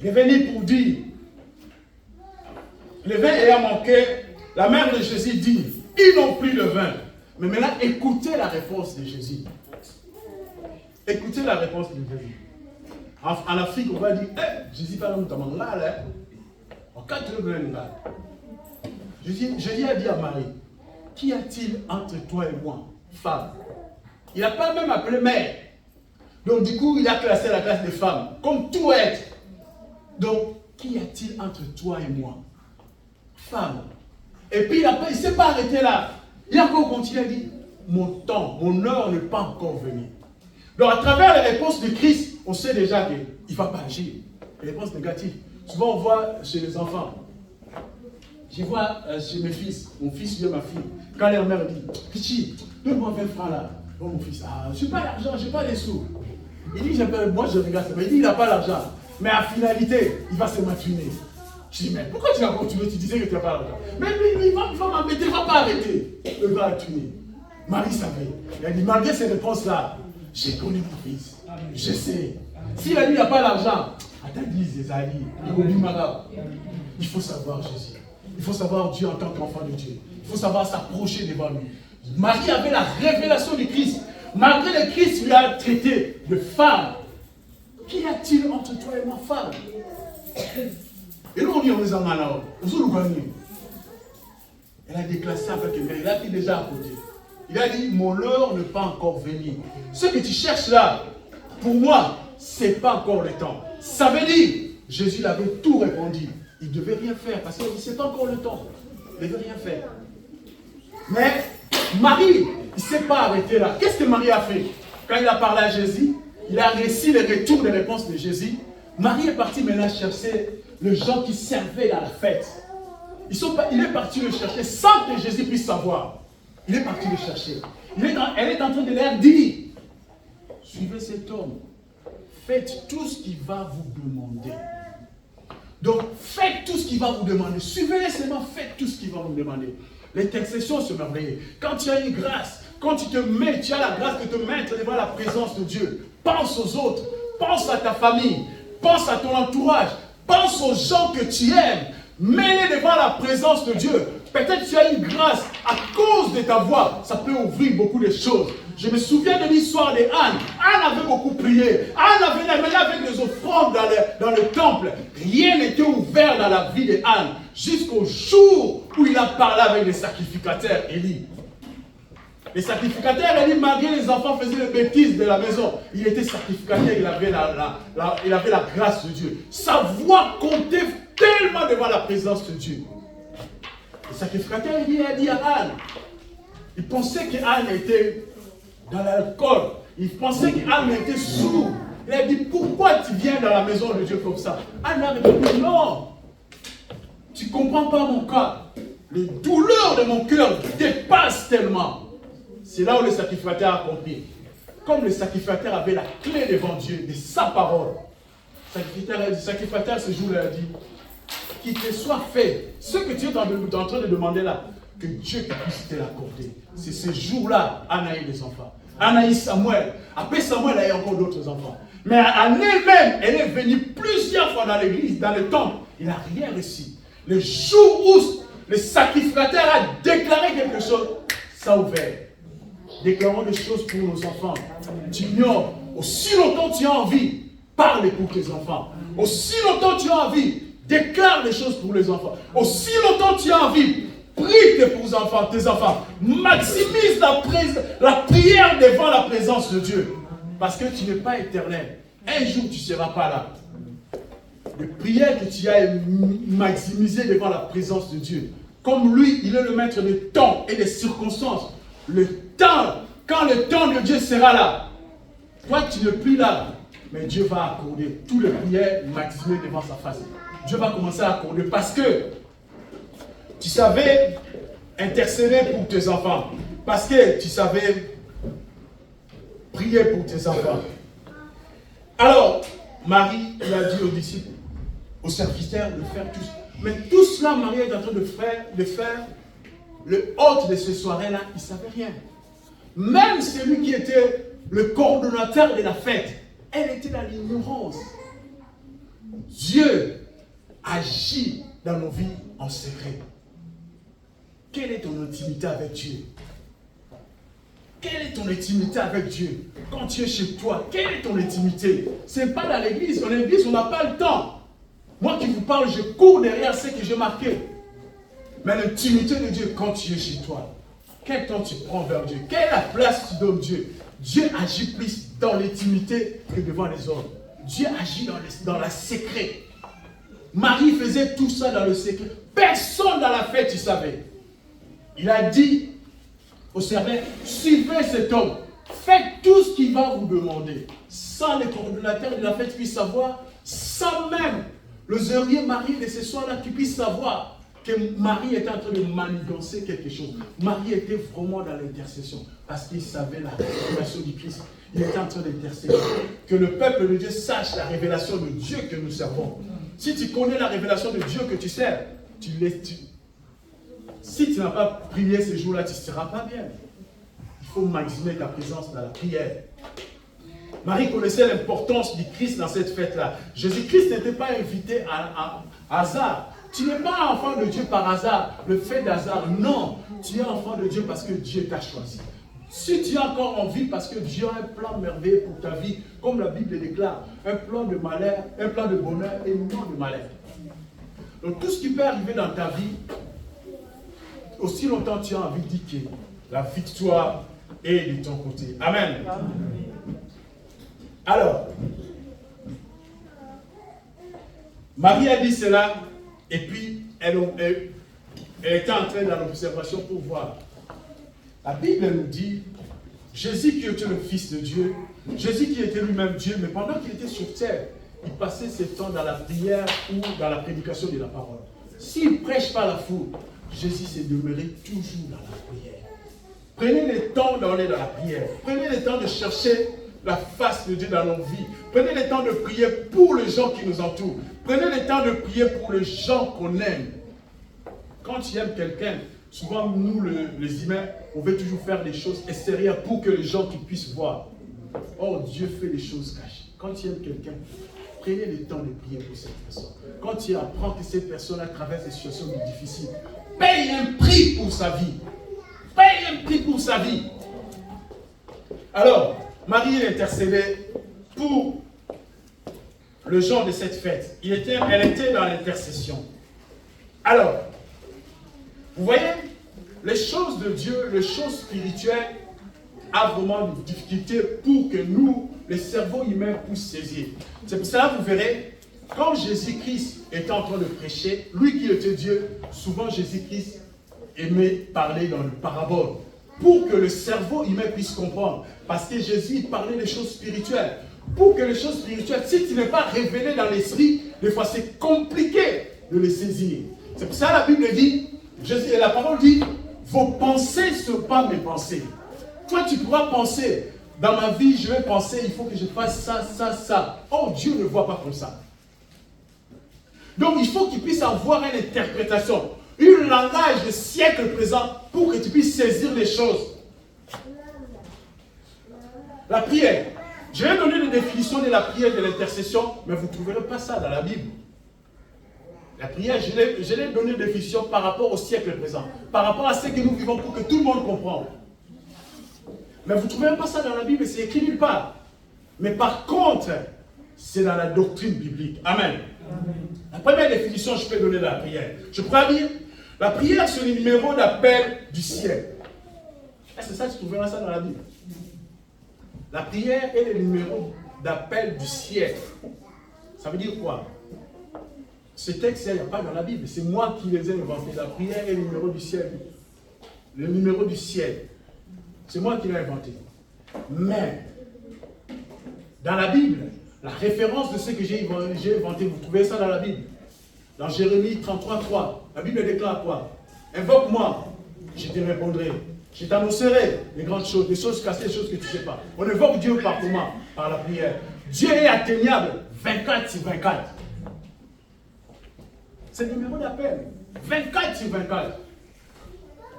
Il est venu pour dire, le vin ayant manqué, la mère de Jésus dit, ils n'ont plus de vin. Mais maintenant, écoutez la réponse de Jésus. Écoutez la réponse de Jésus. En Afrique, on va dire, Jésus parle de là. Jésus a dit à Marie, qu'y a-t-il entre toi et moi, femme? Il n'a pas même appelé mère. Donc du coup, il a classé la classe des femmes, comme tout être. Donc, qu'y a-t-il entre toi et moi, femme? Et puis il ne s'est pas arrêté là. Il a encore continué à dire, mon temps, mon heure n'est pas encore venue. Donc à travers les réponses de Christ, on sait déjà qu'il ne va pas agir. Les réponses négatives. Souvent on voit chez les enfants. Je vois chez mes fils, mon fils et ma fille, quand leur mère dit, Pichi, donne-moi 20 francs là. Bon mon fils, je n'ai pas l'argent, je n'ai pas les sous. Il dit, moi je regarde ça, mais il dit, il n'a pas l'argent. Mais à finalité, il va se m'affiner. Je dis, mais pourquoi tu vas continuer? Tu disais que tu n'as pas l'argent. Mais lui, il va m'embêter, il ne va pas arrêter. Il va tuer. Marie savait. Elle a dit, malgré ces réponses-là, j'ai connu mon fils. Je sais. S'il a dit, il n'a pas l'argent, à ta église, les alliés, il faut savoir Jésus. Il faut savoir Dieu en tant qu'enfant de Dieu. Il faut savoir s'approcher devant lui. Marie avait la révélation du Christ. Malgré le Christ lui a traité de femme. Qu'y a-t-il entre toi et ma femme? Et nous, on dit, on est en malade. Elle a déclassé avec une mère. Il a dit déjà à côté. Il a dit, mon heure n'est pas encore venue. Ce que tu cherches là, pour moi, ce n'est pas encore le temps. Ça veut dire, Jésus avait tout répondu. Il ne devait rien faire parce qu'il dit, ce n'est pas encore le temps. Il ne devait rien faire. Mais Marie, il ne s'est pas arrêté là. Qu'est-ce que Marie a fait? Quand il a parlé à Jésus, il a réussi le retour des réponses de Jésus. Marie est partie maintenant chercher les gens qui servaient à la fête. Il est parti le chercher sans que Jésus puisse savoir. Il est parti le chercher. Elle est en train de leur dire, suivez cet homme. Faites tout ce qu'il va vous demander. Donc, faites tout ce qu'il va vous demander. Suivez-les seulement, faites tout ce qu'il va vous demander. L'intercession se merveille. Quand tu as une grâce, quand tu te mets, tu as la grâce de te mettre devant la présence de Dieu. Pense aux autres, pense à ta famille, pense à ton entourage, pense aux gens que tu aimes. Mets-les devant la présence de Dieu. Peut-être que tu as une grâce à cause de ta voix. Ça peut ouvrir beaucoup de choses. Je me souviens de l'histoire de Anne. Anne avait beaucoup prié. Anne avait amené avec des offrandes dans le temple. Rien n'était ouvert dans la vie de Anne. Jusqu'au jour où il a parlé avec les sacrificateurs, Élie. Les sacrificateurs, Élie, malgré les enfants faisaient les bêtises de la maison, il était sacrificateur, il avait la grâce de Dieu. Sa voix comptait tellement devant la présence de Dieu. Le sacrificateur, il a dit à Anne, il pensait qu'Anne était dans l'alcool, il pensait qu'Anne était sourde. Il a dit, pourquoi tu viens dans la maison de Dieu comme ça? Anne a répondu, non, tu ne comprends pas mon cas. Les douleurs de mon cœur dépassent tellement. C'est là où le sacrificateur a compris. Comme le sacrificateur avait la clé devant Dieu, de sa parole. Le sacrificateur ce jour-là a dit, qu'il te soit fait, ce que tu es en train de demander là, que Dieu puisse te l'accorder. C'est ce jour-là, Anne a eu des enfants. Anne a eu Samuel. Après Samuel, elle a eu encore d'autres enfants. Mais en elle-même, elle est venue plusieurs fois dans l'église, dans le temple. Il n'a rien reçu. Le jour où le sacrificateur a déclaré quelque chose, ça a ouvert. Déclarons des choses pour nos enfants. Tu ignores. Aussi longtemps tu as envie, parle pour tes enfants. Aussi longtemps tu as envie, déclare des choses pour les enfants. Aussi longtemps tu as envie, prie pour tes enfants. Maximise la prière devant la présence de Dieu. Parce que tu n'es pas éternel. Un jour, tu ne seras pas là. Les prières que tu as maximisées devant la présence de Dieu. Comme lui, il est le maître des temps et des circonstances. Le temps, quand le temps de Dieu sera là, toi, tu n'es plus là. Mais Dieu va accorder toutes les prières maximées devant sa face. Dieu va commencer à accorder parce que tu savais intercéder pour tes enfants. Parce que tu savais prier pour tes enfants. Alors, Marie, il a dit aux disciples, aux serviteurs, de faire tout ça. Mais tout cela, Marie est en train de faire le hôte de ces soirées-là, il ne savait rien. Même celui qui était le coordonnateur de la fête, elle était dans l'ignorance. Dieu agit dans nos vies en secret. Quelle est ton intimité avec Dieu? Quelle est ton intimité avec Dieu? Quand tu es chez toi, quelle est ton intimité? Ce n'est pas dans l'église. Dans l'église, on n'a pas le temps. Moi qui vous parle, je cours derrière ce que j'ai marqué. Mais l'intimité de Dieu, quand tu es chez toi, quel temps tu prends vers Dieu? Quelle est la place que tu donnes à Dieu? Dieu agit plus dans l'intimité que devant les hommes. Dieu agit dans la secret. Marie faisait tout ça dans le secret. Personne dans la fête, il savait. Il a dit au serveur, suivez cet homme. Faites tout ce qu'il va vous demander. Sans les coordonnateurs de la fête puissent savoir, sans même le zérier Marie de ce soir-là qui puisse savoir que Marie était en train de manigancer quelque chose. Marie était vraiment dans l'intercession parce qu'il savait la révélation du Christ. Il était en train d'intercéder. Que le peuple de Dieu sache la révélation de Dieu que nous servons. Si tu connais la révélation de Dieu que tu sers, si tu n'as pas prié ce jour-là, tu ne seras pas bien. Il faut maximer ta présence dans la prière. Marie connaissait l'importance du Christ dans cette fête-là. Jésus-Christ n'était pas invité à hasard. Tu n'es pas enfant de Dieu par hasard, le fait d'hasard. Non, tu es enfant de Dieu parce que Dieu t'a choisi. Si tu es encore en vie parce que Dieu a un plan merveilleux pour ta vie, comme la Bible déclare, un plan de malheur, un plan de bonheur et non de malheur. Donc tout ce qui peut arriver dans ta vie, aussi longtemps tu as envie de dire que la victoire est de ton côté. Amen. Alors, Marie a dit cela et puis elle était entrée dans l'observation pour voir. La Bible nous dit, Jésus qui était le Fils de Dieu, Jésus qui était lui-même Dieu, mais pendant qu'il était sur terre, il passait ses temps dans la prière ou dans la prédication de la parole. S'il ne prêche pas la foule, Jésus s'est demeuré toujours dans la prière. Prenez le temps d'aller dans la prière. Prenez le temps de chercher la face de Dieu dans nos vies. Prenez le temps de prier pour les gens qui nous entourent. Prenez le temps de prier pour les gens qu'on aime. Quand tu aimes quelqu'un, souvent nous les humains, on veut toujours faire des choses extérieures pour que les gens qui puissent voir. Oh, Dieu fait des choses cachées. Quand tu aimes quelqu'un, prenez le temps de prier pour cette personne. Quand tu apprends que cette personne traverse des situations difficiles, paye un prix pour sa vie. Paye un prix pour sa vie. Alors, Marie intercédait pour le jour de cette fête. Elle était dans l'intercession. Alors, vous voyez, les choses de Dieu, les choses spirituelles, a vraiment des difficultés pour que nous, les cerveaux humains, puissent saisir. C'est pour cela que vous verrez, quand Jésus-Christ était en train de prêcher, lui qui était Dieu, souvent Jésus-Christ aimait parler dans le parabole, pour que le cerveau humain puisse comprendre. Parce que Jésus parlait des choses spirituelles. Pour que les choses spirituelles, si tu n'es pas révélé dans l'esprit, des fois c'est compliqué de les saisir. C'est pour ça que la Bible dit, Jésus, et la parole dit, vos pensées ne sont pas mes pensées. Toi, tu pourras penser, dans ma vie, je vais penser, il faut que je fasse ça, ça, ça. Oh, Dieu ne voit pas comme ça. Donc, il faut qu'il puisse avoir une interprétation, un langage de siècle présent pour que tu puisses saisir les choses. La prière. Je vais donner des définitions de la prière et de l'intercession, mais vous ne trouverez pas ça dans la Bible. La prière, je l'ai donné une définition par rapport au siècle présent, par rapport à ce que nous vivons pour que tout le monde comprenne. Mais vous ne trouverez pas ça dans la Bible, c'est écrit nulle part. Mais par contre, c'est dans la doctrine biblique. Amen. Amen. La première définition, je peux donner de la prière. Je pourrais dire, la prière, c'est le numéro d'appel du ciel. C'est ça, tu trouveras ça dans la Bible. La prière est le numéro d'appel du ciel. Ça veut dire quoi? Ces textes, il n'y a pas dans la Bible. C'est moi qui les ai inventés. La prière est le numéro du ciel. Le numéro du ciel. C'est moi qui l'ai inventé. Mais, dans la Bible, la référence de ce que j'ai inventé, vous trouvez ça dans la Bible. Dans Jérémie 33:3, la Bible déclare quoi? Invoque-moi, je te répondrai. Je t'annoncerai les grandes choses, les choses cachées, les choses que tu ne sais pas. On invoque Dieu par comment? Par la prière. Dieu est atteignable 24/24. C'est le numéro d'appel. 24/24.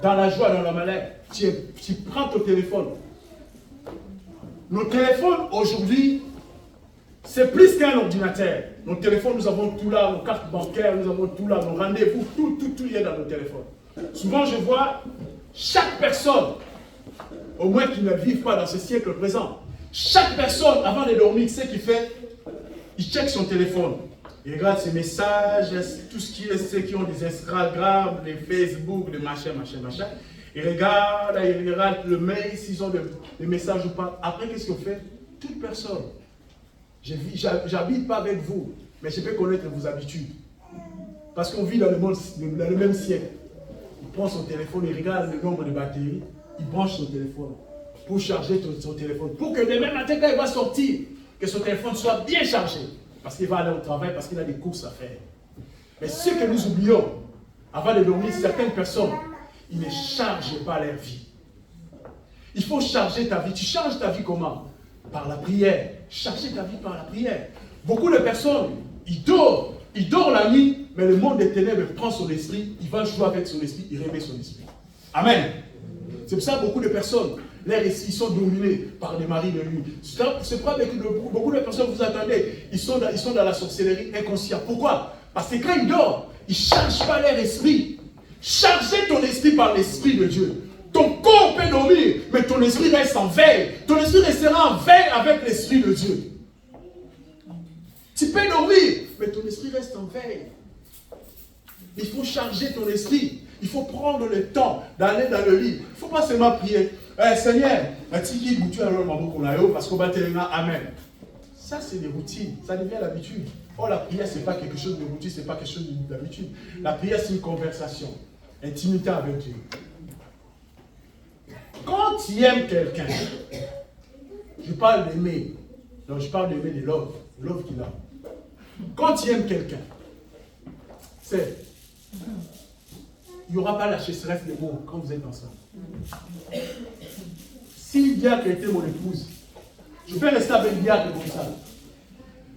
Dans la joie, dans la malheur, tu prends ton téléphone. Nos téléphones aujourd'hui, c'est plus qu'un ordinateur. Nos téléphones, nous avons tout là, nos cartes bancaires, nous avons tout là, nos rendez-vous, tout est dans nos téléphones. Souvent, je vois chaque personne, au moins qui ne vivent pas dans ce siècle présent, chaque personne, avant de dormir, ce qu'il fait, il check son téléphone. Il regarde ses messages, tout ce qui est ceux qui ont des Instagram, les Facebook, les machin. Il regarde le mail, s'ils ont des messages ou pas. Après, qu'est-ce qu'on fait? Toute personne. J'habite pas avec vous, mais je peux connaître vos habitudes. Parce qu'on vit dans le même siècle. Il prend son téléphone, il regarde le nombre de batteries, il branche son téléphone pour charger son téléphone. Pour que demain matin, quand il va sortir, que son téléphone soit bien chargé. Parce qu'il va aller au travail, parce qu'il a des courses à faire. Mais ce que nous oublions, avant de dormir, certaines personnes, ils ne chargent pas leur vie. Il faut charger ta vie. Tu charges ta vie comment? Par la prière. Charger ta vie par la prière. Beaucoup de personnes, ils dorment la nuit, mais le monde des ténèbres prend son esprit, il va jouer avec son esprit, il réveille son esprit. Amen. C'est pour ça que beaucoup de personnes, leurs esprits sont dominés par des maris de nuit. C'est pas que beaucoup de personnes, vous attendez, ils sont dans la sorcellerie inconsciente. Pourquoi? Parce que quand ils dorment, ils ne chargent pas leur esprit. Chargez ton esprit par l'esprit de Dieu. Ton corps peut dormir, mais ton esprit reste en veille. Ton esprit restera en veille avec l'esprit de Dieu. Tu peux dormir, mais ton esprit reste en veille. Il faut charger ton esprit. Il faut prendre le temps d'aller dans le lit. Il ne faut pas seulement prier. Seigneur, parce qu'on va te dire Amen. Ça, c'est des routines. Ça devient l'habitude. Or, la prière, ce n'est pas quelque chose de routine, ce n'est pas quelque chose d'habitude. La prière, c'est une conversation. Intimité avec Dieu. Quand tu aimes quelqu'un, je parle d'aimer. Donc, je parle d'aimer de love. Love qu'il a. Quand tu aimes quelqu'un, c'est... Il n'y aura pas la chasseresse des mots quand vous êtes ensemble. Si Diacre était mon épouse, je peux rester avec Diacre comme ça.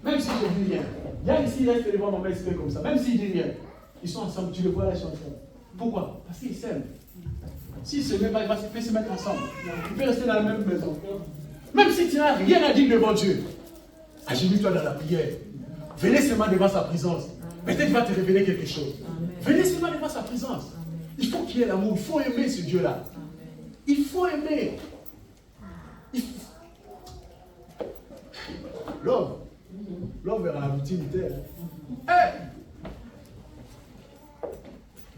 Même si je ne dis rien. Diacre ici, il reste devant mon main, il se fait comme ça. Même s'il ne dit rien. Ils sont ensemble, tu le vois là, ils sont ensemble. Pourquoi? Parce qu'ils s'aiment. S'ils ne se mettent pas, ils peuvent se mettre ensemble. Ils peuvent rester dans la même maison. Même si tu n'as rien à dire devant Dieu, agenouille-toi dans la prière. Venez seulement devant sa présence. Peut-être qu'il va te révéler quelque chose. Venez seulement devant sa présence. Il faut qu'il y ait l'amour. Il faut aimer ce Dieu-là. Il faut aimer. L'homme. L'homme vers la routine terre.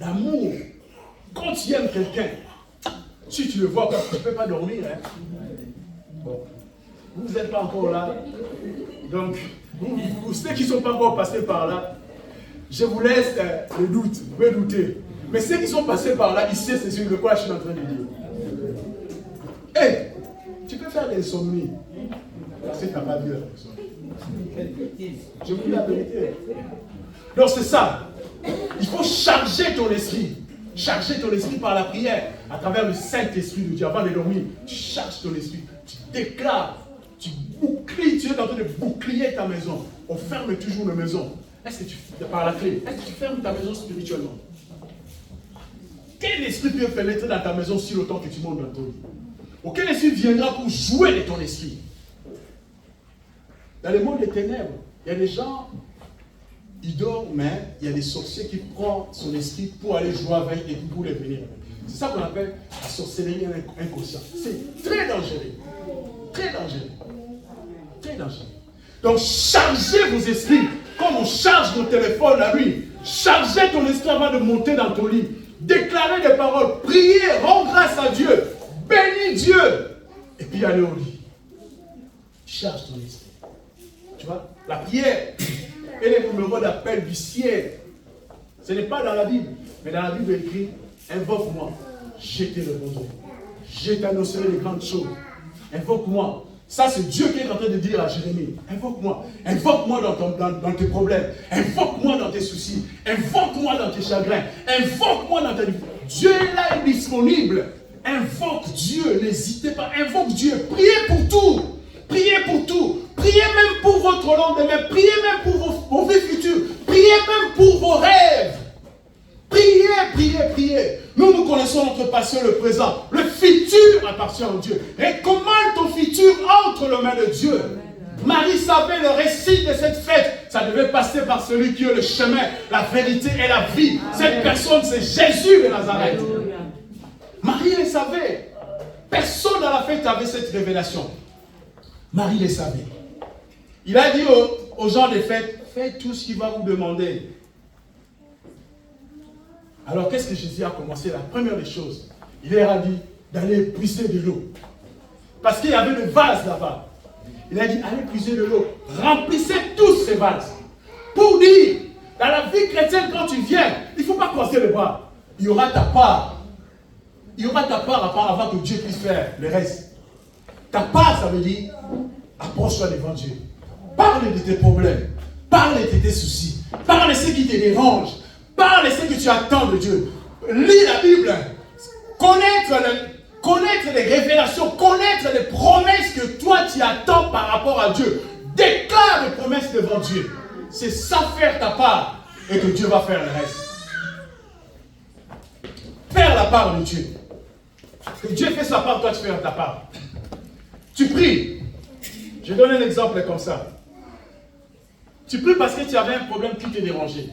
D'amour. Quand tu aimes quelqu'un, si tu le vois, tu ne peux pas dormir. Hein? Bon. Vous n'êtes pas encore là. Donc, ceux qui ne sont pas encore passés par là, je vous laisse le doute. Vous pouvez douter. Mais ceux qui sont passés par là, ils savent c'est sûr de quoi je suis en train de dire. Tu peux faire des insomnies. Parce que tu n'as pas vu la personne. Je vous dis la vérité. Donc c'est ça. Il faut charger ton esprit. Charger ton esprit par la prière. À travers le Saint-Esprit de Dieu. Avant de dormir, tu charges ton esprit. Tu déclares. Tu bouclies. Tu es en train de bouclier ta maison. On ferme toujours nos maisons. Est-ce que tu, par la clé, est-ce que tu fermes ta maison spirituellement? Quel esprit peut pénétrer dans ta maison si longtemps que tu montes dans ton lit? Auquel esprit viendra pour jouer de ton esprit? Dans le monde des ténèbres, il y a des gens, ils dorment, mais il y a des sorciers qui prennent son esprit pour aller jouer avec et pour les venir. C'est ça qu'on appelle la sorcellerie inconsciente. C'est très dangereux. Très dangereux. Très dangereux. Donc, chargez vos esprits. Comme on charge nos téléphones la nuit. Chargez ton esprit avant de monter dans ton lit. Déclarez des paroles. Priez, rends grâce à Dieu. Bénis Dieu. Et puis allez au lit. charge ton esprit. Tu vois, la prière est le numéro d'appel du ciel. Ce n'est pas dans la Bible, mais dans la Bible écrit, invoque-moi, je te répondrai. Je t'annoncerai les grandes choses. Invoque-moi. Ça, c'est Dieu qui est en train de dire à Jérémie, invoque-moi. Invoque-moi dans tes problèmes. Invoque-moi dans tes soucis. Invoque-moi dans tes chagrins. Invoque-moi dans tes... Dieu est là, est disponible. Invoque Dieu, n'hésitez pas. Invoque Dieu. Priez pour tout. Priez pour tout. Priez même pour votre lendemain. Priez même pour vos vies futures. Priez même pour vos rêves. Priez, priez, priez. Nous connaissons notre passé, le présent. Le futur appartient à Dieu. Recommande ton futur entre les mains de Dieu. Marie savait le récit de cette fête. Ça devait passer par celui qui est le chemin, la vérité et la vie. Cette personne, c'est Jésus de Nazareth. Marie le savait. Personne dans la fête avait cette révélation. Marie le savait. Il a dit aux gens des fêtes, faites tout ce qu'il va vous demander. Alors, qu'est-ce que Jésus a commencé? La première des choses, il leur a dit d'aller puiser de l'eau. Parce qu'il y avait le vase là-bas. Il a dit, allez puiser de l'eau. Remplissez tous ces vases. Pour dire, dans la vie chrétienne, quand tu viens, il ne faut pas croiser les bras. Il y aura ta part. Il y aura ta part avant que Dieu puisse faire le reste. Ta part, ça veut dire, approche-toi devant Dieu. Parle de tes problèmes. Parle de tes soucis. Parle de ce qui te dérange. Parle de ce que tu attends de Dieu. Lis la Bible. Connaître les révélations. Connaître les promesses que toi tu attends par rapport à Dieu. Déclare les promesses devant Dieu. C'est ça, faire ta part. Et que Dieu va faire le reste. Faire la part de Dieu. Que Dieu fait sa part, toi tu fais ta part. Tu pries. Je donne un exemple comme ça. Tu pries parce que tu avais un problème qui te dérangeait.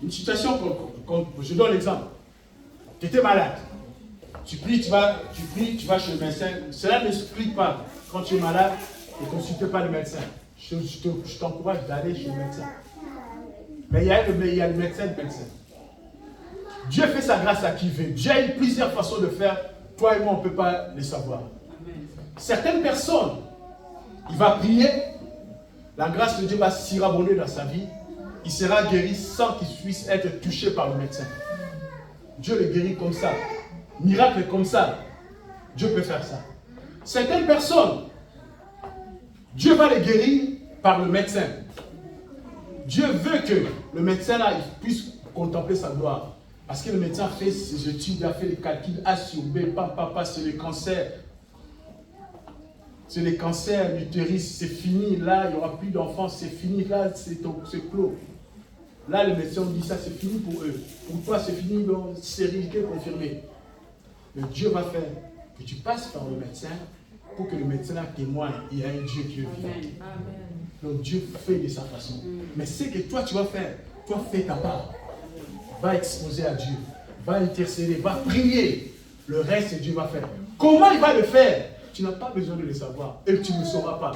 Une situation, je donne l'exemple. Tu étais malade. Tu pries, tu vas chez le médecin. Cela ne s'explique pas. Quand tu es malade, ne consulte pas le médecin. Je t'encourage d'aller chez le médecin. Mais il y a le médecin. Dieu fait sa grâce à qui veut. Dieu a plusieurs façons de faire. Toi et moi, on ne peut pas les savoir. Certaines personnes, il va prier. La grâce de Dieu va s'irabonder dans sa vie. Il sera guéri sans qu'il puisse être touché par le médecin. Dieu le guérit comme ça. Miracle comme ça. Dieu peut faire ça. Certaines personnes, Dieu va les guérir par le médecin. Dieu veut que le médecin là, il puisse contempler sa gloire. Parce que le médecin a fait ses études, il a fait les calculs A sur B, papa, c'est le cancer. C'est les cancers, l'utérus, c'est fini. Là, il n'y aura plus d'enfants, c'est fini. Là, c'est clos. Là, le médecin dit ça, c'est fini pour eux. Pour toi, c'est fini, donc stérilité confirmée. Mais Dieu va faire que tu passes par le médecin pour que le médecin témoigne. Il y a un Dieu qui est vivant. Donc Dieu fait de sa façon. Mais c'est que toi, tu vas faire. Toi, fais ta part. Va exposer à Dieu. Va intercéder. Va prier. Le reste, Dieu va faire. Comment il va le faire? Tu n'as pas besoin de le savoir. Et tu ne le sauras pas.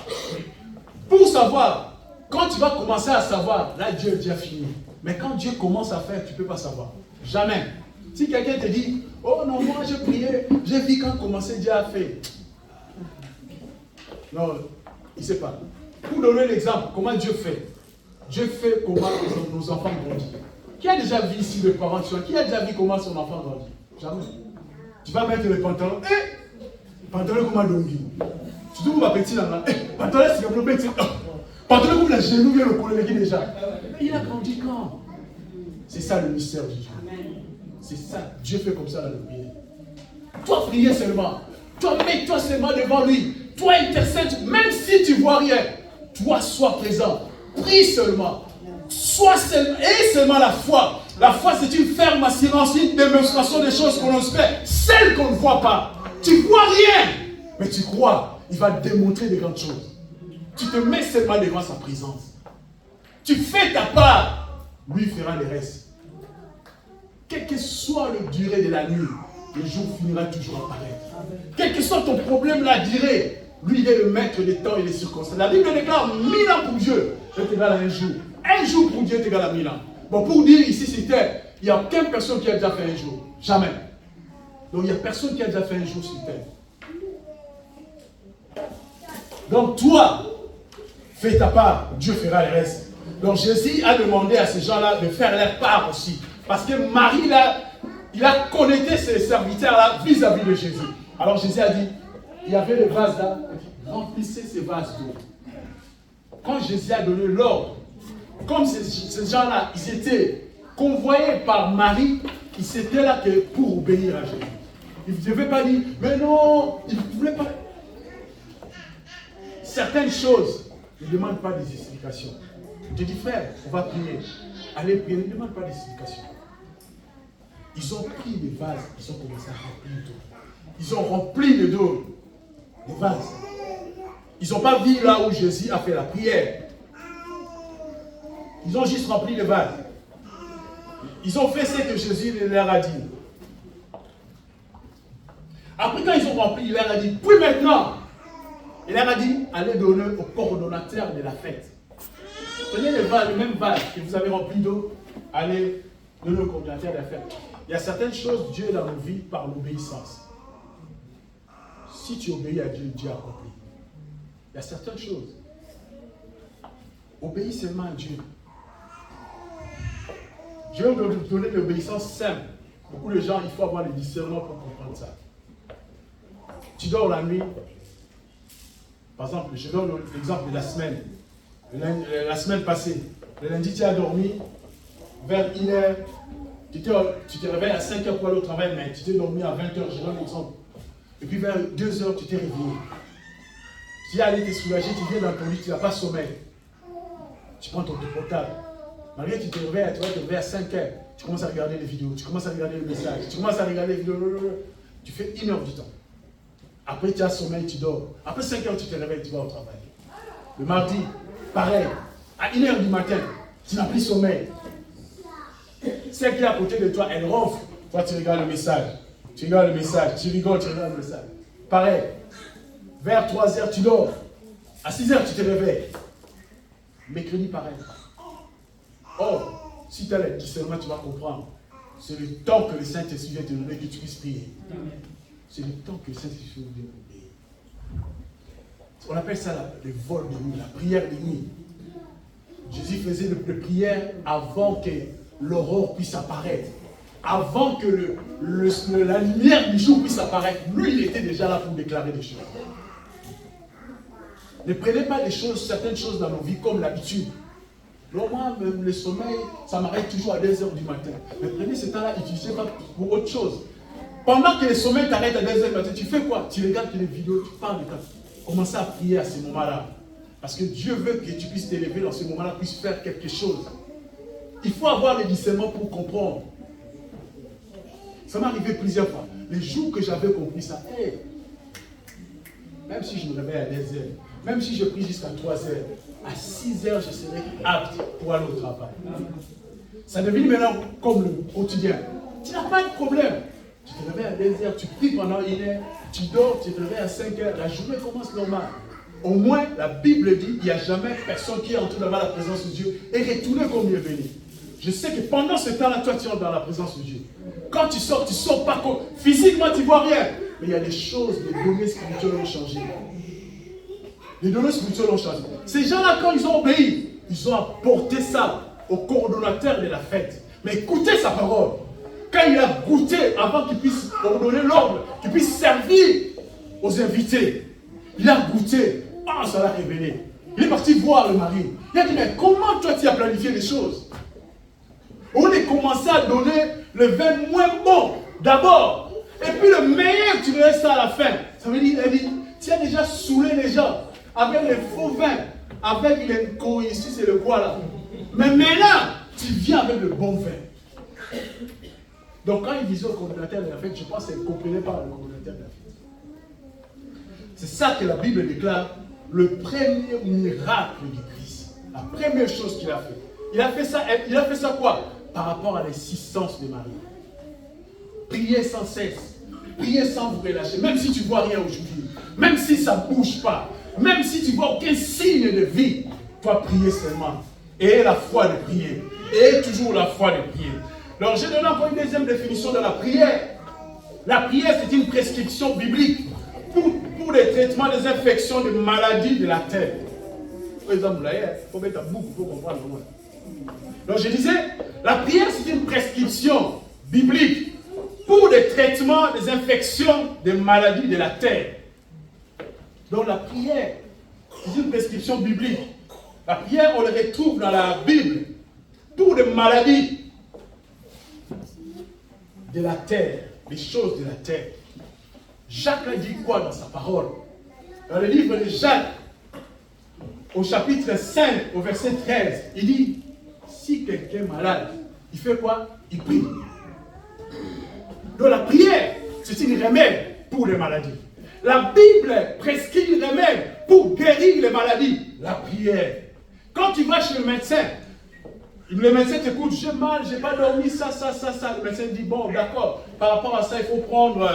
Pour savoir, quand tu vas commencer à savoir, là, Dieu est déjà fini. Mais quand Dieu commence à faire, tu ne peux pas savoir. Jamais. Si quelqu'un te dit, oh non, moi j'ai prié, j'ai vu quand commencer, Dieu a fait. Non, il ne sait pas. Pour donner l'exemple, comment Dieu fait? Dieu fait comment nos enfants grandissent. Qui a déjà vu ici le parent de soi? Qui a déjà vu comment son enfant grandit? Jamais. Tu vas mettre le pantalon. Pantalon comme un dongi. Surtout pour ma petite là. Pantalon c'est comme le petit. Pantalon comme la genou vient le coller déjà. Mais il a grandi quand? C'est ça le mystère de Dieu. C'est ça. Dieu fait comme ça dans le prière. Toi, priez seulement. Toi, mets-toi seulement devant lui. Toi, intercède. Même si tu ne vois rien, toi, sois présent. Prie seulement. Sois seulement. Et seulement la foi. La foi, c'est une ferme assurance, une démonstration des choses qu'on espère. Celles qu'on ne voit pas. Tu ne vois rien. Mais tu crois. Il va démontrer de grandes choses. Tu te mets seulement devant sa présence. Tu fais ta part. Lui fera le reste. Quelle que soit la durée de la nuit, le jour finira toujours à paraître. Quel que soit ton problème, la durée, lui il est le maître des temps et des circonstances. La Bible déclare 1000 ans pour Dieu, c'est égal à un jour. Un jour pour Dieu est égal à 1000 ans. Bon, pour dire ici sur terre, il n'y a aucune personne qui a déjà fait un jour. Jamais. Donc il n'y a personne qui a déjà fait un jour sur terre. Donc toi, fais ta part, Dieu fera le reste. Donc Jésus a demandé à ces gens-là de faire leur part aussi. Parce que Marie, là, il a connecté ses serviteurs-là vis-à-vis de Jésus. Alors Jésus a dit, il y avait le vase là, remplissez ces vases d'eau. Quand Jésus a donné l'ordre, comme ces gens-là, ils étaient convoyés par Marie, ils étaient là que pour obéir à Jésus. Ils ne devaient pas dire, mais non, ils ne voulaient pas. Certaines choses ne demandent pas des explications. Je dis, frère, on va prier. Allez prier, ne demande pas d'explications. Ils ont pris des vases, ils ont commencé à remplir d'eau. Ils ont rempli de d'eau, des vases. Ils n'ont pas vu là où Jésus a fait la prière. Ils ont juste rempli les vases. Ils ont fait ce que Jésus leur a dit. Après, quand ils ont rempli, il leur a dit, puis maintenant, il leur a dit, allez donner au coordonnateur de la fête. Prenez les vases, le même vase que vous avez rempli d'eau, allez donner au coordonnateur de la fête. Il y a certaines choses, Dieu dans nos vies par l'obéissance. Si tu obéis à Dieu, Dieu accomplit. Il y a certaines choses. Obéis seulement à Dieu. Dieu veut nous donner l'obéissance simple. Beaucoup de gens, il faut avoir le discernement pour comprendre ça. Tu dors la nuit. Par exemple, je donne l'exemple de la semaine. La semaine passée, le lundi, tu as dormi vers 1h. Tu te réveilles à 5h pour aller au travail, mais tu t'es dormi à 20h, je donne l'exemple. Et puis vers 2h, tu t'es réveillé. Tu es allé te soulager, tu viens dans ton lit, tu n'as pas sommeil. Tu prends ton portable. Malgré que tu te réveilles, tu vas te réveiller à 5h. Tu commences à regarder les vidéos, tu commences à regarder les messages, tu commences à regarder les vidéos. Tu fais 1 heure du temps. Après, tu as sommeil, tu dors. Après 5h, tu te réveilles, tu vas au travail. Le mardi, pareil. À 1h du matin, tu n'as plus sommeil. Celle qui est à côté de toi, elle ronfle. Toi, tu regardes le message. Tu regardes le message. Tu rigoles, tu regardes le message. Pareil. Vers 3h, tu dors. À 6h, tu te réveilles. Mercredi, pareil. Or, si tu as le discernement, tu vas comprendre. C'est le temps que le Saint-Esprit vient te donner que tu puisses prier. C'est le temps que le Saint-Esprit vient te donner. On appelle ça le vol de nuit, la prière de nuit. Jésus faisait de prière avant que l'aurore puisse apparaître. Avant que la lumière du jour puisse apparaître. Lui, il était déjà là pour déclarer des choses. Ne prenez pas certaines choses dans nos vies comme l'habitude. Moi, même le sommeil, ça m'arrête toujours à 2h du matin. Mais prenez ce temps-là, utilisez pas pour autre chose. Pendant que le sommeil t'arrête à 2h du matin, tu fais quoi? Tu regardes les vidéos, tu parles de ta... Commencez à prier à ce moment-là. Parce que Dieu veut que tu puisses t'élever dans ce moment-là, puisses faire quelque chose. Il faut avoir le discernement pour comprendre. Ça m'est arrivé plusieurs fois. Les jours que j'avais compris ça, même si je me réveille à 2h, même si je prie jusqu'à 3h, à 6h, je serai apte pour aller au travail. Ça devient maintenant comme le quotidien. Tu n'as pas de problème. Tu te réveilles à 2h, tu pries pendant 1h, tu dors, tu te réveilles à 5h, la journée commence normale. Au moins, la Bible dit qu'il n'y a jamais personne qui est entré dans la présence de Dieu et retourné comme il est venu. Je sais que pendant ce temps-là, toi, tu entres dans la présence de Dieu. Quand tu sors pas comme... Physiquement, tu ne vois rien. Mais il y a des choses, des données spirituelles ont changé. Les données spirituelles ont changé. Ces gens-là, quand ils ont obéi, ils ont apporté ça au coordonnateur de la fête. Mais écoutez sa parole. Quand il a goûté, avant qu'il puisse ordonner l'ordre, qu'il puisse servir aux invités, il a goûté. Ah, ça l'a révélé. Il est parti voir le mari. Il a dit, mais comment toi tu as planifié les choses? On a commencé à donner le vin moins bon d'abord. Et puis le meilleur, tu laisses ça à la fin. Ça veut dire, il a dit, tu as déjà saoulé les gens avec les faux vins, avec les ici c'est le quoi là. Mais maintenant, tu viens avec le bon vin. Donc quand il disait au coordonnateur de la fête, je pense qu'elle ne comprenait pas le coordonnateur de la fête. C'est ça que la Bible déclare, le premier miracle du Christ. La première chose qu'il a fait. Il a fait ça quoi? Par rapport à l'assistance de Marie. Priez sans cesse. Priez sans vous relâcher. Même si tu ne vois rien aujourd'hui. Même si ça ne bouge pas. Même si tu ne vois aucun signe de vie. Toi, priez seulement. Et la foi de prier. Et toujours la foi de prier. Alors, je donne encore une deuxième définition de la prière. La prière, c'est une prescription biblique. Pour pour les traitements des infections, des maladies de la terre. Par exemple, là, il faut mettre à bout pour comprendre. Donc je disais, la prière c'est une prescription biblique pour les traitements des infections, des maladies de la terre. Donc la prière, c'est une prescription biblique. La prière, on le retrouve dans la Bible pour les maladies de la terre, les choses de la terre. Jacques a dit quoi dans sa parole? Dans le livre de Jacques, au chapitre 5, au verset 13, il dit, si quelqu'un est malade, il fait quoi? Il prie. Donc la prière, c'est une remède pour les maladies. La Bible prescrit une remède pour guérir les maladies. La prière. Quand tu vas chez le médecin t'écoute, j'ai mal, j'ai pas dormi, ça. Le médecin dit, bon, d'accord, par rapport à ça, il faut prendre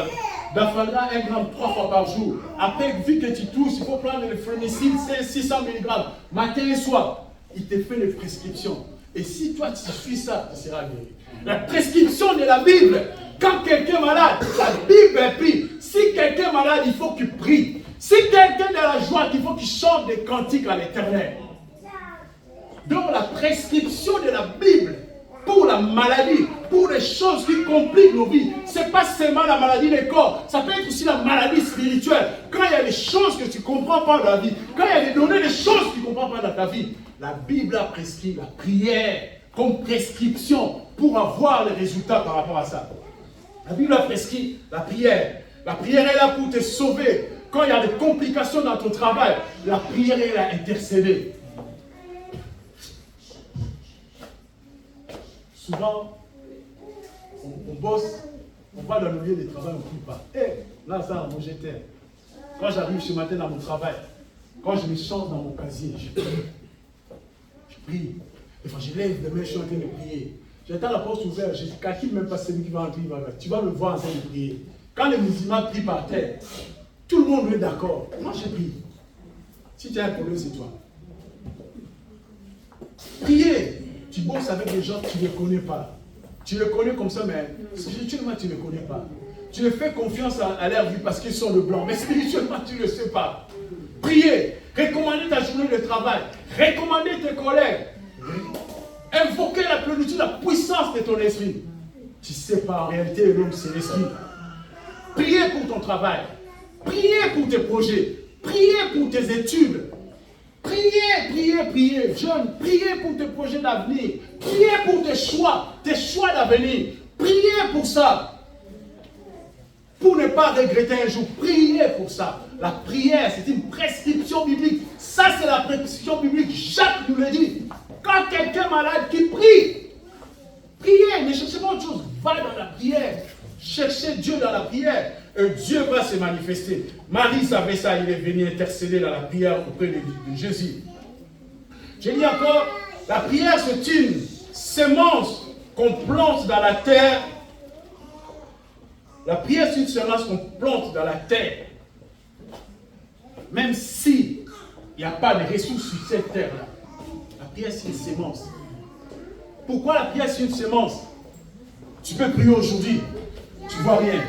d'Afalga 1 gramme 3 fois par jour. Après, vu que tu tousses, il faut prendre le Phénicille 600 mg, matin et soir. Il te fait les prescriptions. Et si toi, tu suis ça, tu seras guéri. La prescription de la Bible, quand quelqu'un est malade, la Bible prie. Si quelqu'un est malade, il faut qu'il prie. Si quelqu'un est dans la joie, il faut qu'il chante des cantiques à l'Éternel. Donc la prescription de la Bible pour la maladie, pour les choses qui compliquent nos vies, ce n'est pas seulement la maladie des corps, ça peut être aussi la maladie spirituelle. Quand il y a des choses que tu ne comprends pas dans la vie, quand il y a des données, des choses que tu ne comprends pas dans ta vie, la Bible a prescrit la prière comme prescription pour avoir les résultats par rapport à ça. La Bible a prescrit la prière. La prière est là pour te sauver. Quand il y a des complications dans ton travail, la prière est là intercéder. Souvent, on bosse, on va dans le lieu de travail, on ne prie pas. Là, ça, moi j'étais. Quand j'arrive ce matin dans mon travail, quand je me chante dans mon casier, je prie. Je prie. Des fois, je lève les mains, je suis en train de prier. J'attends la porte ouverte, je ne calcule même pas celui qui va entrer. Tu vas me voir en train de prier. Quand les musulmans prient par terre, tout le monde est d'accord. Moi, je prie. Si tu as un problème, c'est toi. Prier. Tu bosses avec des gens que tu ne connais pas. Tu les connais comme ça, mais spirituellement, tu ne les connais pas. Tu les fais confiance à leur vie parce qu'ils sont le blanc, mais spirituellement, tu ne le sais pas. Prier, recommander ta journée de travail, recommander tes collègues, invoquer la plénitude, la puissance de ton esprit. Tu ne sais pas, en réalité, l'homme, c'est l'esprit. Prier pour ton travail, prier pour tes projets, prier pour tes études. Priez, jeune, priez pour tes projets d'avenir, priez pour tes choix d'avenir, priez pour ça. Pour ne pas regretter un jour, priez pour ça. La prière, c'est une prescription biblique. Ça, c'est la prescription biblique. Jacques nous le dit. Quand quelqu'un est malade, qui prie, priez, ne cherchez pas autre chose. Va dans la prière. Cherchez Dieu dans la prière. Et Dieu va se manifester. Marie savait ça, il est venu intercéder dans la prière auprès de Jésus. Je dis encore, la prière c'est une semence qu'on plante dans la terre. La prière c'est une semence qu'on plante dans la terre. Même si il n'y a pas de ressources sur cette terre-là. La prière c'est une semence. Pourquoi la prière c'est une semence? Tu peux prier aujourd'hui, tu ne vois rien.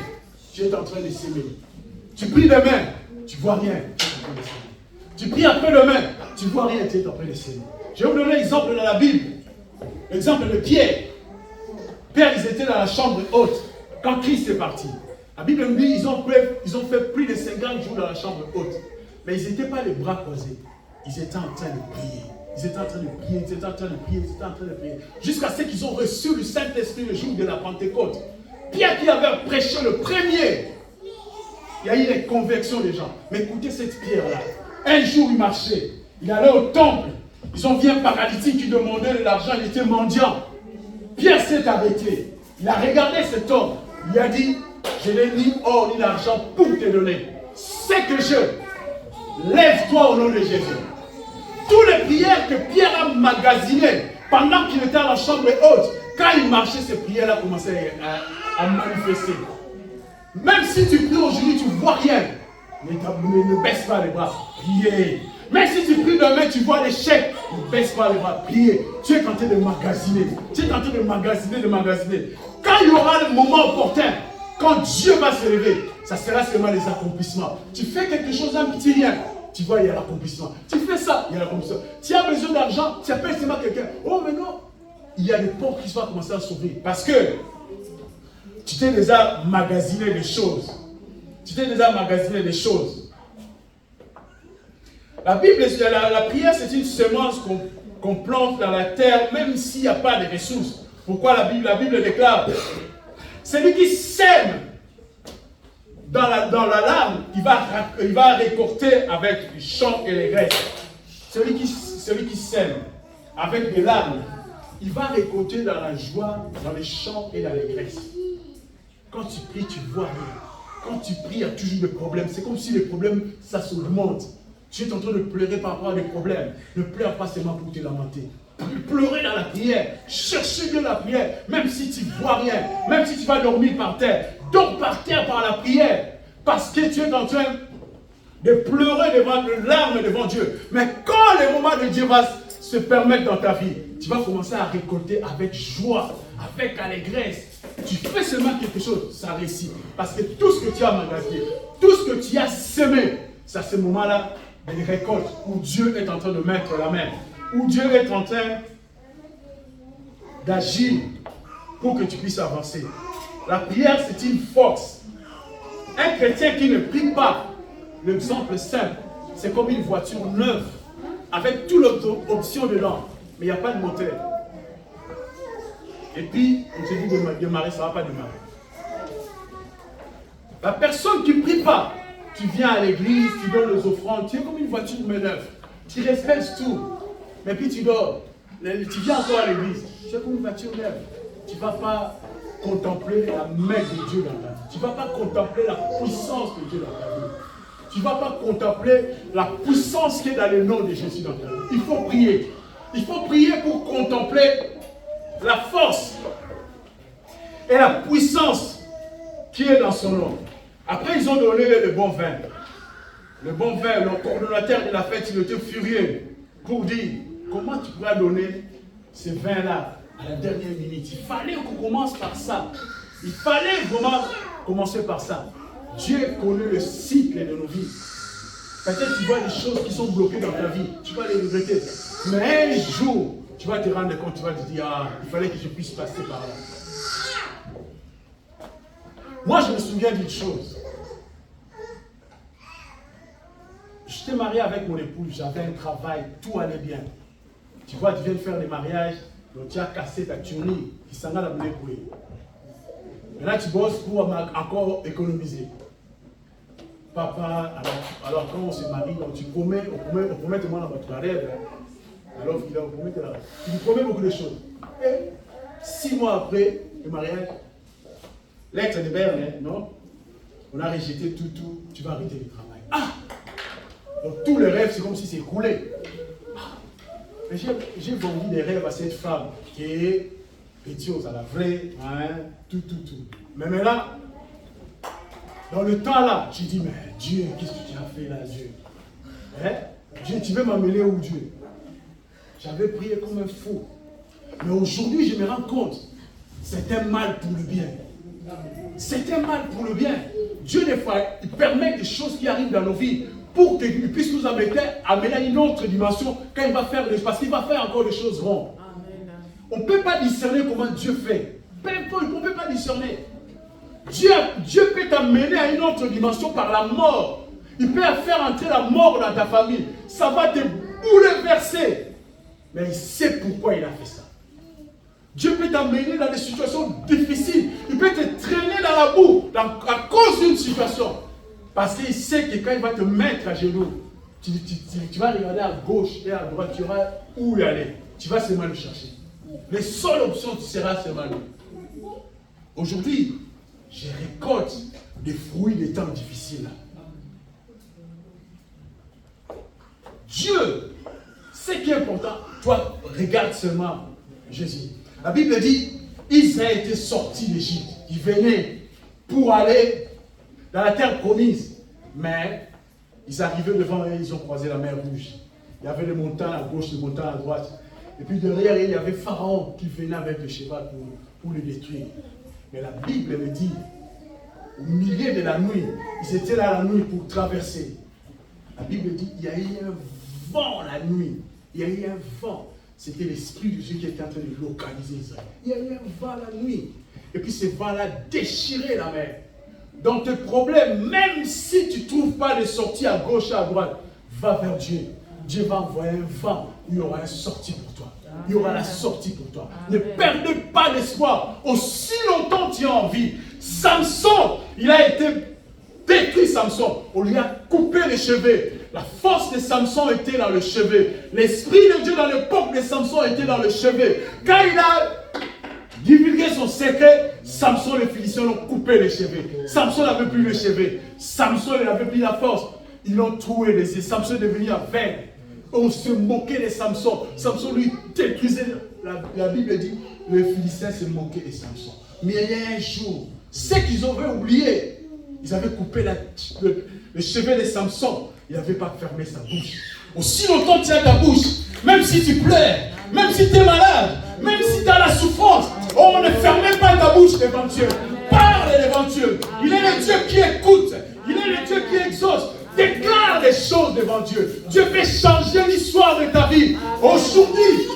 Tu es en train de s'aimer. Tu pries demain, tu ne vois rien. Tu es en train de s'aimer. Tu pries après-demain, tu ne vois rien. Tu es en train de s'aimer. Je vais vous donner l'exemple dans la Bible. L'exemple de Pierre. Pierre, ils étaient dans la chambre haute quand Christ est parti. La Bible nous dit qu'ils ont fait plus de 50 jours dans la chambre haute. Mais ils n'étaient pas les bras croisés. Ils étaient en train de prier. Ils étaient en train de prier, ils étaient en train de prier, ils étaient en train de prier. Jusqu'à ce qu'ils ont reçu le Saint-Esprit le jour de la Pentecôte. Pierre qui avait prêché le premier, il y a eu des conversions des gens. Mais écoutez cette Pierre-là. Un jour, il marchait. Il allait au temple. Ils ont vu un paralytique qui demandait de l'argent. Il était mendiant. Pierre s'est arrêté. Il a regardé cet homme. Il a dit, je n'ai ni or ni l'argent pour te donner. C'est que je. Lève-toi au nom de Jésus. Toutes les prières que Pierre a magasinées pendant qu'il était à la chambre haute, quand il marchait, ces prières-là commençaient à manifester. Même si tu pries aujourd'hui, tu ne vois rien. Ne baisse pas les bras. Priez. Même si tu pries demain, tu vois l'échec. Ne baisse pas les bras. Priez. Tu es en train de magasiner. Tu es en train de magasiner. Quand il y aura le moment opportun, quand Dieu va se lever, ça sera seulement les accomplissements. Tu fais quelque chose, un petit rien, tu vois, il y a l'accomplissement. Tu fais ça, il y a l'accomplissement. Tu as besoin d'argent, tu appelles seulement quelqu'un. Oh, mais non, il y a des portes qui vont commencer à s'ouvrir. Parce que tu t'es déjà magasiné des choses. Tu t'es déjà magasiné des choses. La Bible, la prière, c'est une semence qu'on plante dans la terre, même s'il n'y a pas de ressources. Pourquoi la Bible déclare, celui qui sème dans la larme, il va récolter avec les champs et les graisses. Celui qui sème avec des larmes, il va récolter dans la joie, dans les champs et dans les graisses. Quand tu pries, tu vois rien. Quand tu pries, il y a toujours des problèmes. C'est comme si les problèmes, ça s'augmente. Tu es en train de pleurer par rapport à des problèmes. Ne pleure pas seulement pour te lamenter. Pleurer dans la prière. Cherchez Dieu la prière. Même si tu ne vois rien. Même si tu vas dormir par terre. Dors par terre par la prière. Parce que tu es en train de pleurer de larmes devant Dieu. Mais quand le moment de Dieu va se permettre dans ta vie, tu vas commencer à récolter avec joie, avec allégresse. Tu fais seulement quelque chose, ça réussit. Parce que tout ce que tu as magasiné, tout ce que tu as semé, c'est à ce moment-là des récoltes où Dieu est en train de mettre la main, où Dieu est en train d'agir pour que tu puisses avancer. La prière, c'est une force. Un chrétien qui ne prie pas, l'exemple simple, c'est comme une voiture neuve, avec toutes les options dedans, mais il n'y a pas de moteur. Et puis, on te dit de démarrer, ça ne va pas démarrer. La personne qui ne prie pas, tu viens à l'église, tu donnes les offrandes, tu es comme une voiture neuve. Tu respectes tout, mais puis tu dors. Tu viens encore à l'église, tu es comme une voiture neuve. Tu ne vas pas contempler la main de Dieu dans ta vie. Tu ne vas pas contempler la puissance de Dieu dans ta vie. Tu ne vas pas contempler la puissance qui est dans le nom de Jésus dans ta vie. Il faut prier. Il faut prier pour contempler la force et la puissance qui est dans son nom. Après, ils ont donné le bon vin. Le bon vin, le coordonnateur de la fête, il était furieux pour dire comment tu pourras donner ce vin-là à la dernière minute. Il fallait qu'on commence par ça. Il fallait vraiment commencer par ça. Dieu connaît le cycle de nos vies. Peut-être tu vois des choses qui sont bloquées dans ta vie. Tu vas les regretter. Mais un jour, tu vas te rendre compte, tu vas te dire, ah, il fallait que je puisse passer par là. Moi, je me souviens d'une chose. J'étais marié avec mon épouse, j'avais un travail, tout allait bien. Tu vois, tu viens de faire des mariages, donc tu as cassé ta tuerie, qui s'en a la monnaie pour lui. Maintenant, tu bosses pour encore économiser. Papa, alors quand on se marie, donc tu promets, on promet tout le monde dans votre rêve. Alors qu'il a promis, tu lui promets beaucoup de choses. Et 6 mois après le mariage, l'ex de Berne, non? On a rejeté tout, tu vas arrêter le travail. Ah! Donc tous les rêves, c'est comme si c'est écoulé. Ah! J'ai vendu des rêves à cette femme qui est pétieuse, à la vraie, hein, tout. Mais maintenant, dans le temps là, j'ai dit, mais Dieu, qu'est-ce que tu as fait là, Dieu? Hein? Dieu, tu veux m'amener où, Dieu? J'avais prié comme un fou. Mais aujourd'hui, je me rends compte, c'est un mal pour le bien. C'est un mal pour le bien. Dieu, des fois, il permet des choses qui arrivent dans nos vies pour qu'il puisse nous amener à une autre dimension quand il va faire, parce qu'il va faire encore des choses rondes. On ne peut pas discerner comment Dieu fait. Peu importe, on ne peut pas discerner. Dieu peut t'amener à une autre dimension par la mort. Il peut faire entrer la mort dans ta famille. Ça va te bouleverser. Mais il sait pourquoi il a fait ça. Dieu peut t'amener dans des situations difficiles. Il peut te traîner dans la boue à cause d'une situation. Parce qu'il sait que quand il va te mettre à genoux, tu vas regarder à gauche et à droite, tu auras où y aller. Tu vas seulement le chercher. Les seules options, tu seras seulement lui. Aujourd'hui, je récolte des fruits des temps difficiles. Dieu, ce qui est important, toi, regarde seulement Jésus. La Bible dit, Israël était sorti d'Égypte. Il venait pour aller dans la terre promise. Mais ils arrivaient devant eux, ils ont croisé la mer Rouge. Il y avait les montagnes à gauche, les montagnes à droite. Et puis derrière, il y avait Pharaon qui venait avec le cheval pour le détruire. Mais la Bible me dit, au milieu de la nuit. Ils étaient là la nuit pour traverser. La Bible dit il y a eu un vent la nuit. Il y a eu un vent. C'était l'Esprit de Dieu qui était en train de localiser Israël. Il y a eu un vent la nuit. Et puis ce vent-là déchirait la mer. Dans tes problèmes, même si tu ne trouves pas de sortie à gauche, à droite, va vers Dieu. Dieu va envoyer un vent. Il y aura une sortie pour toi. Il y aura la sortie pour toi. Ne perdez pas l'espoir. Aussi longtemps tu as envie. Samson, il a été détruit, Samson. On lui a coupé les cheveux. La force de Samson était dans le cheveu. L'Esprit de Dieu dans l'époque de Samson était dans le cheveu. Quand il a divulgué son secret, Samson, les Philistins l'ont coupé les cheveux. Samson n'avait plus les cheveux. Samson n'avait plus la force. Ils l'ont troué les yeux. Samson est devenu aveugle. On se moquait de Samson. Samson lui détruisait. La Bible dit, les Philistins se moquaient de Samson. Mais il y a un jour, ce qu'ils avaient oublié, ils avaient coupé le cheveu de Samson. Il n'avait pas fermé sa bouche. Aussi longtemps tu as ta bouche, même si tu pleures, même si tu es malade, même si tu as la souffrance, ne fermez pas ta bouche devant Dieu. Parle devant Dieu. Il est le Dieu qui écoute. Il est le Dieu qui exauce. Déclare les choses devant Dieu. Dieu peut changer l'histoire de ta vie. Aujourd'hui,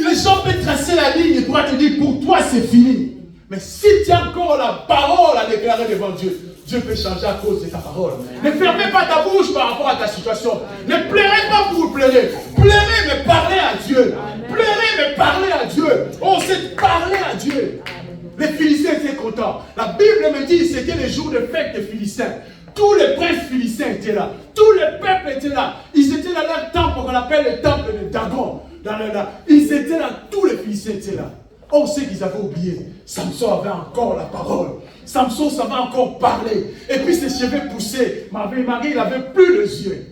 les gens peuvent tracer la ligne et pourra te dire pour toi c'est fini. Mais si tu as encore la parole à déclarer devant Dieu, Dieu peut changer à cause de ta parole. Ne fermez pas ta bouche par rapport à ta situation. Ne pleurez pas pour pleurer. Pleurez mais parlez à Dieu. Pleurez mais parlez à Dieu. On sait parler à Dieu. Les Philistins étaient contents. La Bible me dit que c'était les jours de fête des Philistins. Tous les princes philistins étaient là. Tous les peuples étaient là. Ils étaient dans leur temple qu'on appelle le temple de Dagon. Ils étaient là. Tous les Philistins étaient là. On sait qu'ils avaient oublié. Samson avait encore la parole. Samson savait encore parler. Et puis ses cheveux poussaient. Marie, il n'avait plus les yeux.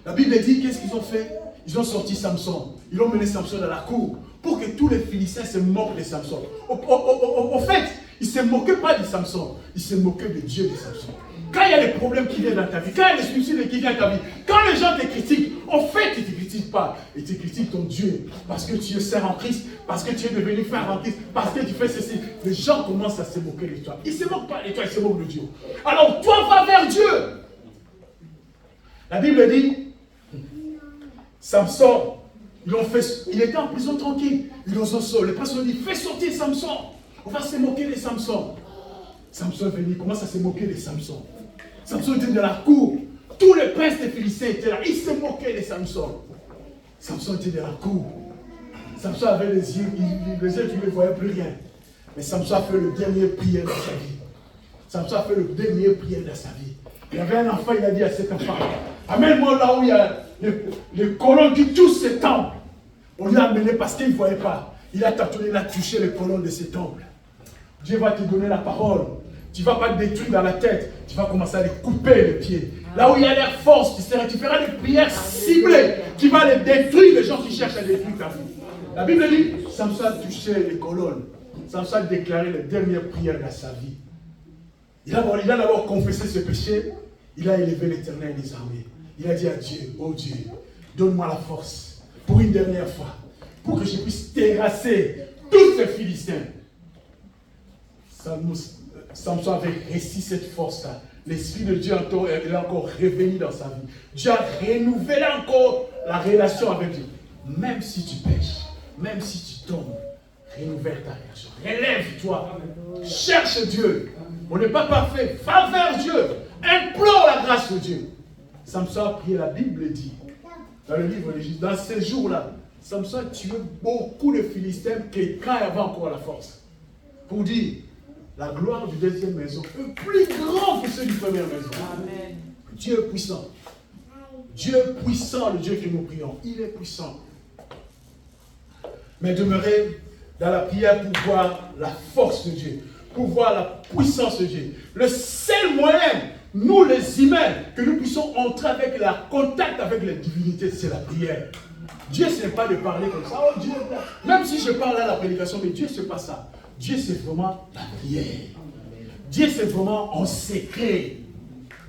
La Bible dit, qu'est-ce qu'ils ont fait? Ils ont sorti Samson. Ils ont mené Samson dans la cour pour que tous les Philistins se moquent de Samson. Au fait, ils ne se moquaient pas de Samson. Ils se moquaient de Dieu de Samson. Quand il y a des problèmes qui viennent dans ta vie, quand il y a des suicides qui viennent dans ta vie, quand les gens te critiquent, en fait, ils ne te critiquent pas. Ils te critiquent ton Dieu. Parce que tu es sers en Christ, parce que tu es devenu frère en Christ, parce que tu fais ceci. Les gens commencent à se moquer de toi. Ils ne se moquent pas de toi, ils se moquent de Dieu. Alors toi, va vers Dieu. La Bible dit, Samson, il était en prison tranquille. Ils l'ont sorti. Les princes ont dit, fais sortir Samson. On va se moquer de Samson. Samson est venu, il commence à se moquer de Samson. Samson était dans la cour. Tous les princes des Philistins étaient là. Ils se moquaient de Samson. Samson était dans la cour. Samson avait les yeux, tu ne voyais plus rien. Mais Samson a fait le dernier prière de sa vie. Samson a fait le dernier prière de sa vie. Il y avait un enfant, il a dit à cet enfant, amène-moi là où il y a les colonnes qui touchent ces temples. On lui a amené parce qu'il ne voyait pas. Il a tâtonné, il a touché les colonnes de ces temples. Dieu va te donner la parole. Tu ne vas pas te détruire dans la tête. Tu vas commencer à les couper les pieds. Là où il y a l'air force, tu feras des prières ciblées qui vont les détruire, les gens qui cherchent à détruire ta vie. La Bible dit, Samson a touché les colonnes. Samson a déclaré les dernières prières de sa vie. Il a d'abord confessé ses péchés. Il a élevé l'Éternel des armées. Il a dit à Dieu, oh Dieu, donne-moi la force pour une dernière fois, pour que je puisse terrasser tous ces Philistins. Samson avait réussi cette force-là. L'Esprit de Dieu est encore révélé dans sa vie. Dieu a renouvelé encore la relation avec Dieu. Même si tu pêches, même si tu tombes, renouvelle ta relation. Relève-toi. Cherche Dieu. On n'est pas parfait. Va vers Dieu. Implore la grâce de Dieu. Samson a prié, la Bible dit, dans le livre de Juge, dans ces jours-là, Samson a tué beaucoup de Philistins quand il avait encore la force. Pour dire, la gloire du deuxième maison est plus grande que celle du première maison. Amen. Dieu est puissant. Dieu est puissant, le Dieu que nous prions. Il est puissant. Mais demeurer dans la prière pour voir la force de Dieu, pour voir la puissance de Dieu. Le seul moyen, nous les humains, que nous puissions entrer avec le contact avec la divinité, c'est la prière. Dieu, ce n'est pas de parler comme ça. Oh Dieu, même si je parle à la prédication, mais Dieu, ce n'est pas ça. Dieu, c'est vraiment la prière. Dieu, c'est vraiment en secret.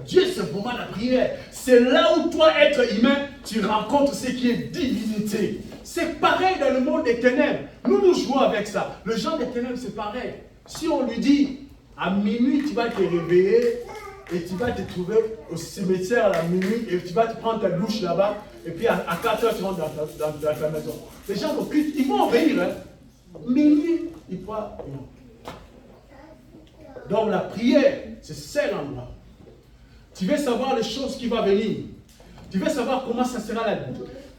Dieu, c'est vraiment la prière. C'est là où toi, être humain, tu rencontres ce qui est divinité. C'est pareil dans le monde des ténèbres. Nous jouons avec ça. Le genre des ténèbres, c'est pareil. Si on lui dit, À minuit, tu vas te réveiller et tu vas te trouver au cimetière à la minuit et tu vas te prendre ta douche là-bas. Et puis à 4 heures, tu rentres dans ta maison. Les gens vont cuire, ils vont obéir. Hein. Minuit, ils croient. Donc la prière, c'est celle endroit. Tu veux savoir les choses qui vont venir. Tu veux savoir comment ça sera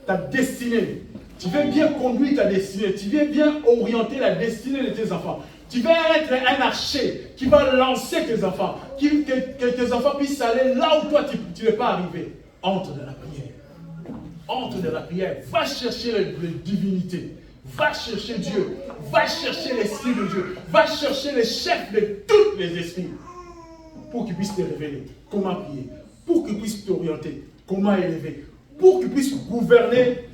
ta destinée. Tu veux bien conduire ta destinée. Tu veux bien orienter la destinée de tes enfants. Tu veux être un archer qui va lancer tes enfants. Que tes enfants puissent aller là où toi tu n'es pas arrivé. Entre dans la prière. Entre dans la prière. Va chercher les divinités. Va chercher Dieu. Va chercher l'Esprit de Dieu. Va chercher les chefs de tous les esprits. Pour qu'ils puissent te révéler comment prier. Pour qu'ils puissent t'orienter. Comment élever. Pour qu'ils puissent gouverner.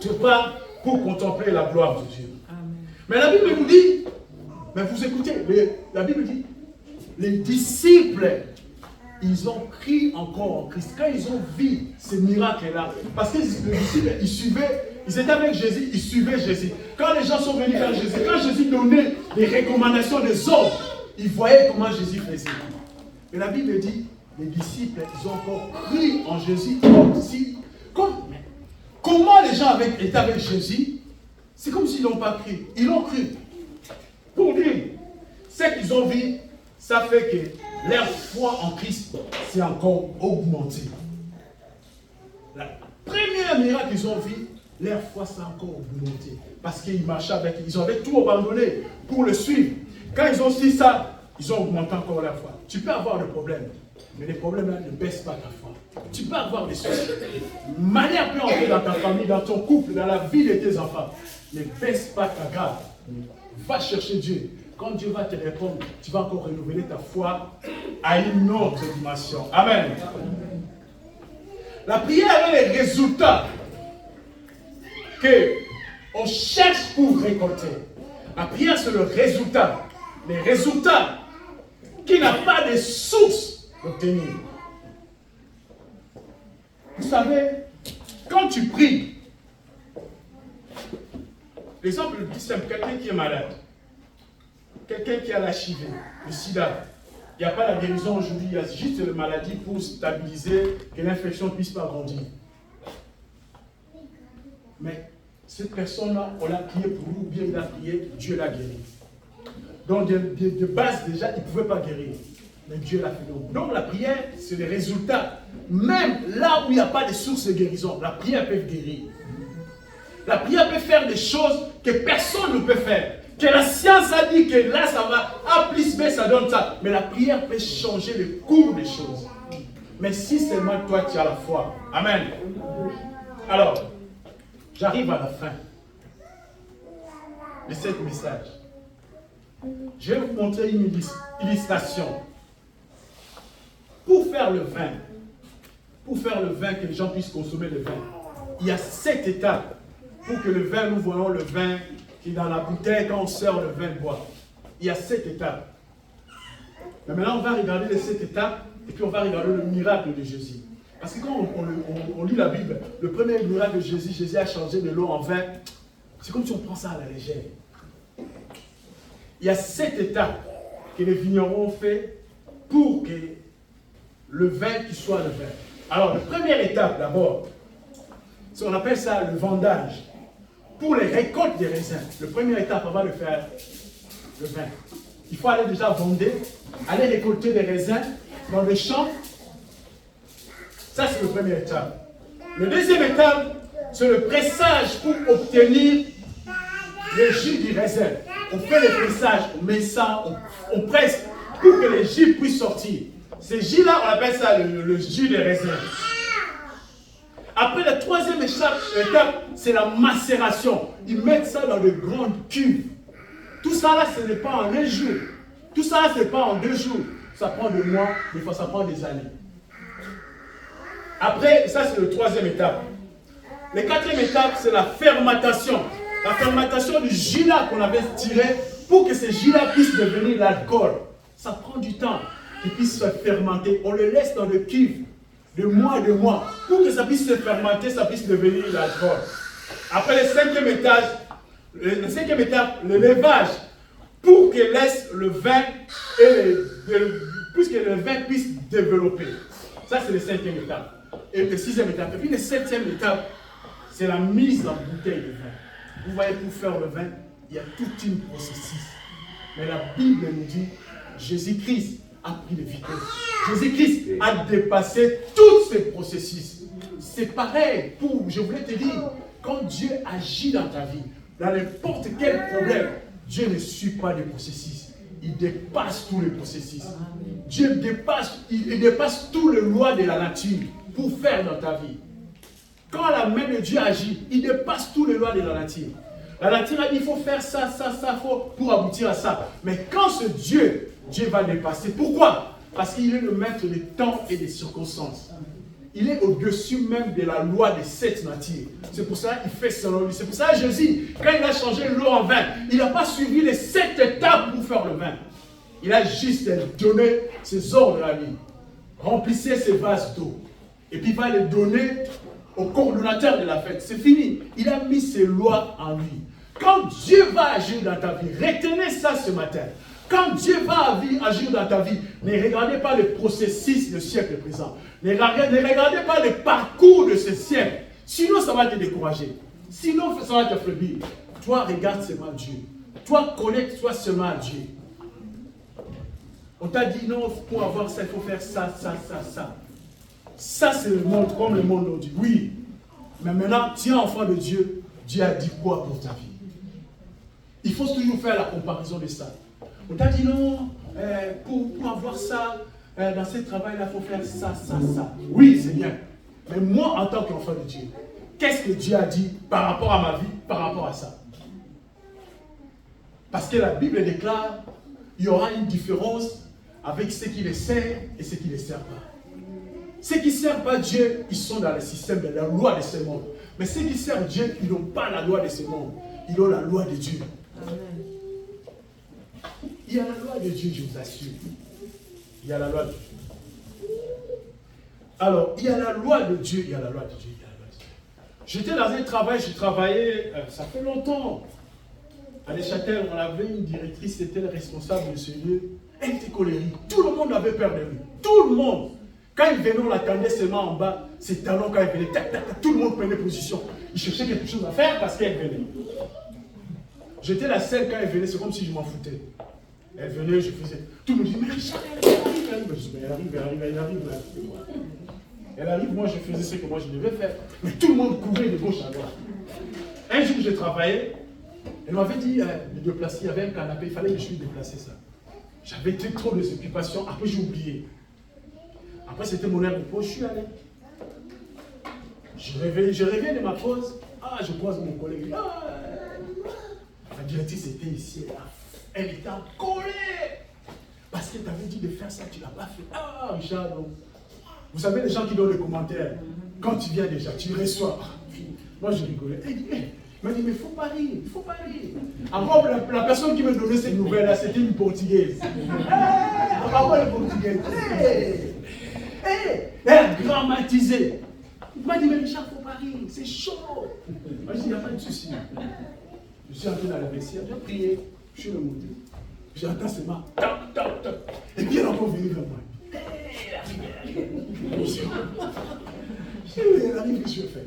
Tu pas pour contempler la gloire de Dieu. Amen. Mais la Bible nous dit, mais vous écoutez, la Bible dit, les disciples, ils ont cru encore en Christ. Quand ils ont vu ces miracles-là, parce que les disciples, ils suivaient, ils étaient avec Jésus, ils suivaient Jésus. Quand les gens sont venus vers Jésus, quand Jésus donnait des recommandations des autres, ils voyaient comment Jésus faisait. Mais la Bible dit, les disciples, ils ont encore cru en Jésus comment les gens étaient avec Jésus, c'est comme s'ils n'ont pas cru. Ils l'ont cru. Pour dire, ce qu'ils ont vu, ça fait que leur foi en Christ s'est encore augmentée. La première miracle qu'ils ont vu, leur foi s'est encore augmentée. Parce qu'ils marchaient avec, ils avaient tout abandonné pour le suivre. Quand ils ont su ça, ils ont augmenté encore leur foi. Tu peux avoir des problèmes, mais les problèmes là ne baissent pas ta foi. Tu peux avoir des soucis. Manière peut entrer dans ta famille, dans ton couple, dans la vie de tes enfants. Ne baisse pas ta garde. Va chercher Dieu. Quand Dieu va te répondre, tu vas encore renouveler ta foi à une autre dimension. Amen. La prière est les résultats qu'on cherche pour récolter. La prière, c'est le résultat. Les résultats qui n'ont pas de source d'obtenir. Vous savez, quand tu pries, l'exemple le plus simple, quelqu'un qui est malade, quelqu'un qui a l'HIV, le sida, il n'y a pas la guérison aujourd'hui, il y a juste la maladie pour stabiliser que l'infection ne puisse pas grandir. Mais cette personne-là, on l'a prié pour lui, ou bien il a prié, Dieu l'a guéri. Donc de base déjà, il ne pouvait pas guérir. Mais Dieu l'a fait. Donc la prière, c'est le résultat. Même là où il n'y a pas de source de guérison, la prière peut guérir. La prière peut faire des choses que personne ne peut faire. Que la science a dit que là ça va, A plus B ça donne ça. Mais la prière peut changer le cours des choses. Mais si seulement toi tu as la foi. Amen. Alors, j'arrive à la fin de ce message. Je vais vous montrer une illustration. Pour faire le vin, que les gens puissent consommer le vin, il y a 7 étapes pour que le vin, nous voyons le vin qui est dans la bouteille quand on sort le vin de bois. Il y a 7 étapes. Mais maintenant, on va regarder les 7 étapes et puis on va regarder le miracle de Jésus. Parce que quand on lit la Bible, le premier miracle de Jésus, Jésus a changé de l'eau en vin. C'est comme si on prend ça à la légère. Il y a 7 étapes que les vignerons ont fait pour que le vin qui soit le vin. Alors, la première étape d'abord, on appelle ça le vendage. Pour les récoltes des raisins, la première étape avant de faire le vin, il faut aller déjà vendre, aller récolter des raisins dans les champs. Ça, c'est la première étape. La deuxième étape, c'est le pressage pour obtenir le jus du raisin. On fait le pressage, on met ça, on presse pour que les jus puissent sortir. Ces jus-là, on appelle ça le jus des raisins. Après la troisième étape, c'est la macération. Ils mettent ça dans de grandes cuves. Tout ça là, ce n'est pas en un jour. Tout ça là, ce n'est pas en 2 jours. Ça prend des mois, des fois ça prend des années. Après, ça c'est la troisième étape. La quatrième étape, c'est la fermentation. La fermentation du jus là qu'on avait tiré pour que ce jus là puisse devenir l'alcool. Ça prend du temps qu'il puisse se fermenter. On le laisse dans le cuve de mois et de mois pour que ça puisse se fermenter, ça puisse devenir l'alcool. Après le cinquième étape, le levage. pour que laisse le vin puisque le vin puisse développer. Ça, c'est la 5e étape. Et la 6e étape. Et puis la 7e étape, c'est la mise en bouteille de vin. Vous voyez, pour faire le vin, il y a toute une processus. Mais la Bible nous dit, Jésus-Christ a pris de vitesse. Jésus-Christ a dépassé tous ces processus. C'est pareil je voulais te dire, quand Dieu agit dans ta vie, dans n'importe quel problème, Dieu ne suit pas les processus. Il dépasse tous les processus. Dieu dépasse toutes les lois de la nature pour faire dans ta vie. Quand la main de Dieu agit, il dépasse toutes les lois de la nature. La nature a dit, il faut faire ça, pour aboutir à ça. Mais quand ce Dieu va dépasser. Pourquoi? Parce qu'il est le maître des temps et des circonstances. Il est au-dessus même de la loi de cette nature. C'est pour ça qu'il fait selon lui. C'est pour ça que Jésus, quand il a changé l'eau en vin, il n'a pas suivi les 7 étapes pour faire le vin. Il a juste donné ses ordres à lui. Remplissez ces vases d'eau. Et puis il va les donner au coordonnateur de la fête. C'est fini. Il a mis ses lois en lui. Quand Dieu va agir dans ta vie, retenez ça ce matin. Quand Dieu va agir dans ta vie, ne regardez pas le processus du siècle présent. Ne regardez pas le parcours de ce siècle. Sinon, ça va te décourager. Sinon, ça va te faiblir. Toi, regarde seulement Dieu. Toi, connecte-toi seulement à Dieu. On t'a dit non, pour avoir ça, il faut faire ça. Ça, c'est le monde, comme le monde nous dit. Oui. Mais maintenant, tiens, enfant de Dieu, Dieu a dit quoi pour ta vie? Il faut toujours faire la comparaison de ça. On t'a dit non, pour avoir ça, dans ce travail-là, il faut faire ça. Oui, c'est bien. Mais moi, en tant qu'enfant de Dieu, qu'est-ce que Dieu a dit par rapport à ma vie, par rapport à ça? Parce que la Bible déclare, il y aura une différence avec ceux qui les servent et ceux qui ne les servent pas. Ceux qui ne servent pas Dieu, ils sont dans le système de la loi de ce monde. Mais ceux qui servent Dieu, ils n'ont pas la loi de ce monde. Ils ont la loi de Dieu. Amen. Il y a la loi de Dieu, je vous assure. Il y a la loi de Dieu. Alors, il y a la loi de Dieu, il y a la loi de Dieu, il y a la loi de Dieu. J'étais dans un travail, j'ai travaillé, ça fait longtemps. À Neuchâtel, on avait une directrice, c'était le responsable de ce lieu. Elle était colérique. Tout le monde avait peur de lui. Tout le monde. Quand il venait, on l'attendait seulement en bas. Ses talons, quand il venait, tout le monde prenait position. Il cherchait quelque chose à faire parce qu'elle venait. J'étais la seule quand elle venait, c'est comme si je m'en foutais. Elle venait, je faisais. Tout le monde dit, mais Richard, elle arrive. Je dis, elle arrive. Elle arrive, moi je faisais ce que moi je devais faire. Mais tout le monde courait de gauche à droite. Un jour, j'ai travaillé. Elle m'avait dit de déplacer, il y avait un canapé, il fallait que je lui déplace ça. J'avais trop de occupations, après j'ai oublié. Après c'était mon heure de pause, je suis allé. Je reviens de ma pause, je croise mon collègue. La directrice était ici, elle était en colère. Parce qu'elle t'avait dit de faire ça, tu ne l'as pas fait. Richard, donc. Vous savez les gens qui donnent les commentaires, quand tu viens déjà, tu reçois. Moi je rigolais. Elle dit, mais il ne faut pas rire. Encore la personne qui me donnait ces nouvelles-là, c'était une Portugaise. Encore une Portugaise. Elle a grammatisé. Il m'a dit, mais Richard, il ne faut pas rire, c'est chaud. Moi je dis, il n'y a pas de souci. Je suis entré dans la vestiaire, j'ai prié, je suis remonté. J'entends seulement, toc. Et puis elle est encore venue vers moi. Elle arrive, qu'est-ce que je fais?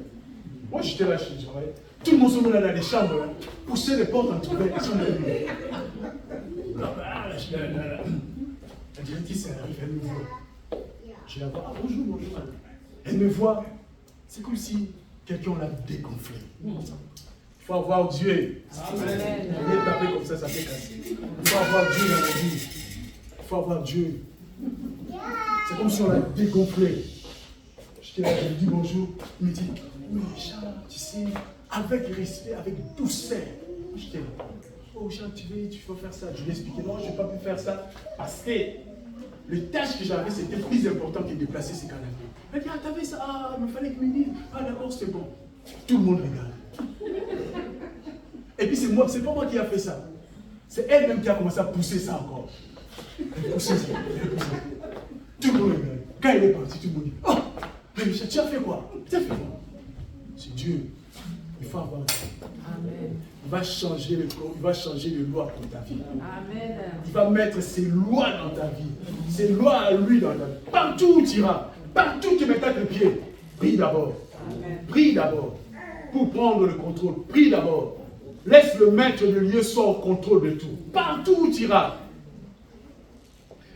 Moi j'étais là, je travaillais. Tout le monde se met dans les chambres, pousser les portes en tout cas. La directrice arrive, elle me voit. Je la vois, bonjour. Elle me voit, c'est comme si quelqu'un l'a dégonflé. Il faut avoir Dieu. Amen. Il est tapé comme ça fait casser. Il faut avoir Dieu dans la vie. Il faut avoir Dieu. C'est comme si on l'a dégonflé. Je lui dis bonjour. Il me dit, mais Charles, tu sais, avec respect, avec douceur. J'étais là. Oh Charles, tu veux faire ça. Je lui ai expliqué, non, je n'ai pas pu faire ça. Parce que le tâche que j'avais, c'était plus important que de déplacer ces canapés. Elle dit, t'avais ça, il me fallait que me dise. D'accord, c'est bon. Tout le monde regarde. Et puis c'est pas moi qui a fait ça. C'est elle-même qui a commencé à pousser ça encore. Elle poussait ça. Tout le monde regarde. Quand elle est partie, tout le monde dit, oh, mais Michel, tu as fait quoi? Tu as fait quoi? C'est Dieu. Il faut avoir Dieu. Amen. Il va changer les lois pour ta vie. Amen. Il va mettre ses lois dans ta vie. Ses lois à lui dans ta vie. Partout où tu iras, partout où tu mettras tes pieds, prie d'abord. Prie d'abord. Pour prendre le contrôle, prie d'abord. Laisse le maître de lieu soit au contrôle de tout. Partout où tu iras.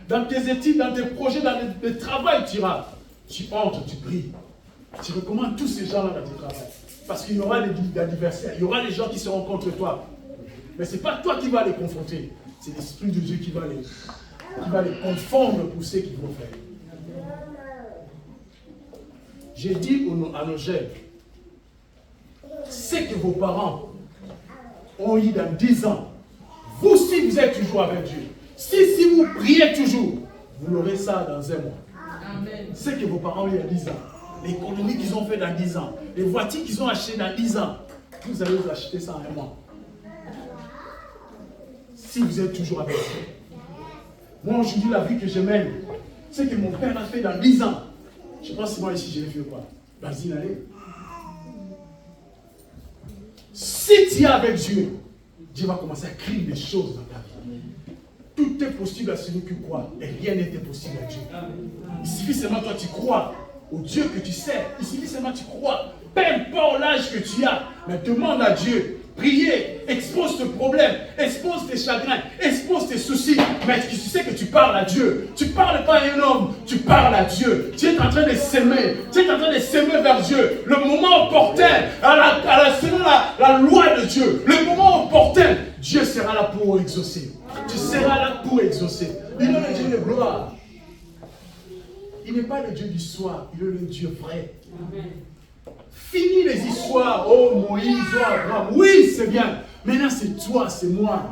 Dans tes études, dans tes projets, dans le travail, tu iras. Tu entres, tu pries. Tu recommandes tous ces gens-là dans ton travail. Parce qu'il y aura des adversaires, il y aura des gens qui seront contre toi. Mais ce n'est pas toi qui vas les confronter. C'est l'Esprit de Dieu qui va les confondre pour ce qu'ils vont faire. J'ai dit à nos jeunes, ce que vos parents ont eu dans 10 ans, vous, si vous êtes toujours avec Dieu, si vous priez toujours, vous l'aurez ça dans 1 mois. Amen. Ce que vos parents ont eu dans 10 ans, l'économie qu'ils ont fait dans 10 ans, les voitures qu'ils ont achetées dans 10 ans, vous allez vous acheter ça en 1 mois. Si vous êtes toujours avec Dieu. Moi, aujourd'hui, la vie que je mène, ce que mon père a fait dans 10 ans, je pense que moi ici, je l'ai fait quoi? Vas-y, allez. Si tu es avec Dieu, Dieu va commencer à créer des choses dans ta vie. Tout est possible à celui qui croit, et rien n'est impossible à Dieu. Il suffit seulement toi, tu crois au Dieu que tu sers. Il suffit seulement tu crois. Peu importe l'âge que tu as, mais demande à Dieu. Priez, expose tes problèmes, expose tes chagrins, expose tes soucis. Mais tu sais que tu parles à Dieu. Tu ne parles pas à un homme, tu parles à Dieu. Tu es en train de s'aimer. Tu es en train de s'aimer vers Dieu. Le moment opportun, selon la loi de Dieu, le moment opportun, Dieu sera là pour exaucer. Tu seras là pour exaucer. Il est le Dieu de gloire. Il n'est pas le Dieu du soir, il est le Dieu vrai. Amen. Fini les histoires, oh Moïse, oh Abraham, oui c'est bien, maintenant c'est toi, c'est moi.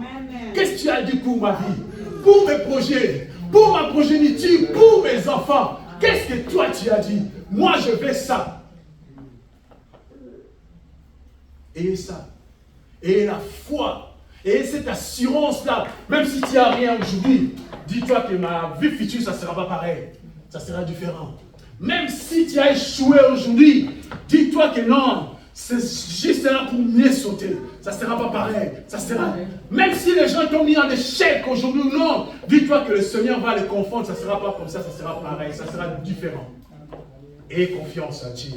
Qu'est-ce que tu as dit pour ma vie, pour mes projets, pour ma progéniture, pour mes enfants? Qu'est-ce que toi tu as dit? Moi je veux ça. Et ça, et la foi, et cette assurance-là, même si tu n'as rien aujourd'hui, dis-toi que ma vie future, ça ne sera pas pareil, ça sera différent. Même si tu as échoué aujourd'hui, dis-toi que non, c'est juste là pour mieux sauter. Ça ne sera pas pareil. Ça sera... Même si les gens t'ont mis en échec aujourd'hui, non, dis-toi que le Seigneur va les confondre. Ça ne sera pas comme ça sera pareil, ça sera différent. Ayez confiance à Dieu.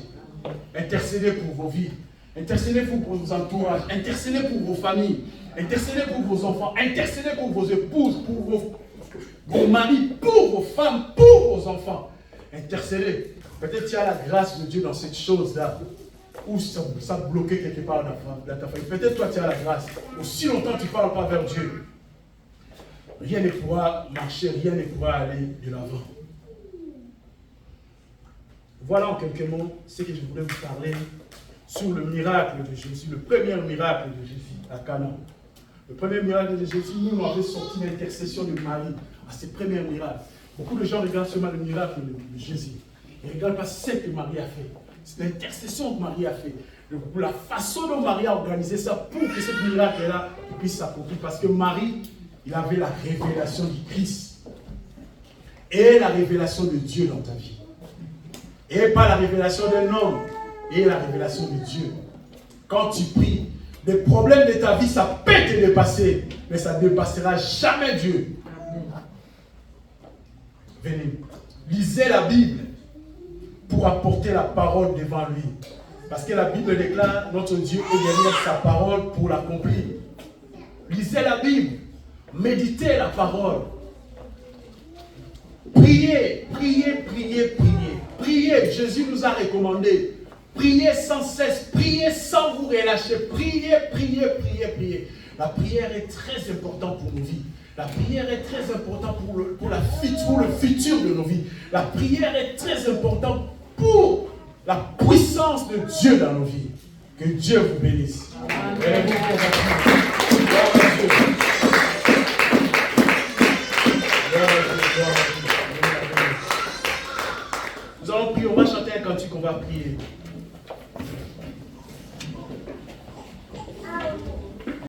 Intercédez pour vos vies. Intercédez pour vos entourages. Intercédez pour vos familles. Intercédez pour vos enfants. Intercédez pour vos épouses, pour vos maris, pour vos femmes, pour vos enfants. Intercédez. Peut-être tu as la grâce de Dieu dans cette chose-là. Ou ça bloqué quelque part dans ta famille. Peut-être toi tu as la grâce. Aussi longtemps tu ne parles pas vers Dieu, rien ne pourra marcher, rien ne pourra aller de l'avant. Voilà en quelques mots ce que je voulais vous parler sur le miracle de Jésus, le premier miracle de Jésus à Cana. Le premier miracle de Jésus, nous avons sorti l'intercession de Marie à ce premier miracle. Beaucoup de gens regardent seulement le miracle de Jésus. Ils ne regardent pas ce que Marie a fait. C'est l'intercession que Marie a fait. La façon dont Marie a organisé ça pour que ce miracle-là puisse s'accomplir. Parce que Marie, il avait la révélation du Christ. Et la révélation de Dieu dans ta vie. Et pas la révélation d'un homme. Et la révélation de Dieu. Quand tu pries, les problèmes de ta vie, ça peut te dépasser. Mais ça ne dépassera jamais Dieu. Venez, lisez la Bible pour apporter la parole devant lui. Parce que la Bible déclare notre Dieu est derrière sa parole pour l'accomplir. Lisez la Bible, méditez la parole. Priez, priez, priez, priez. Priez, Jésus nous a recommandé. Priez sans cesse, priez sans vous relâcher. Priez, priez, priez, priez. La prière est très importante pour nos vies. La prière est très importante pour le futur de nos vies. La prière est très importante pour la puissance de Dieu dans nos vies. Que Dieu vous bénisse. Amen. Nous allons prier, on va chanter un cantique, on va prier.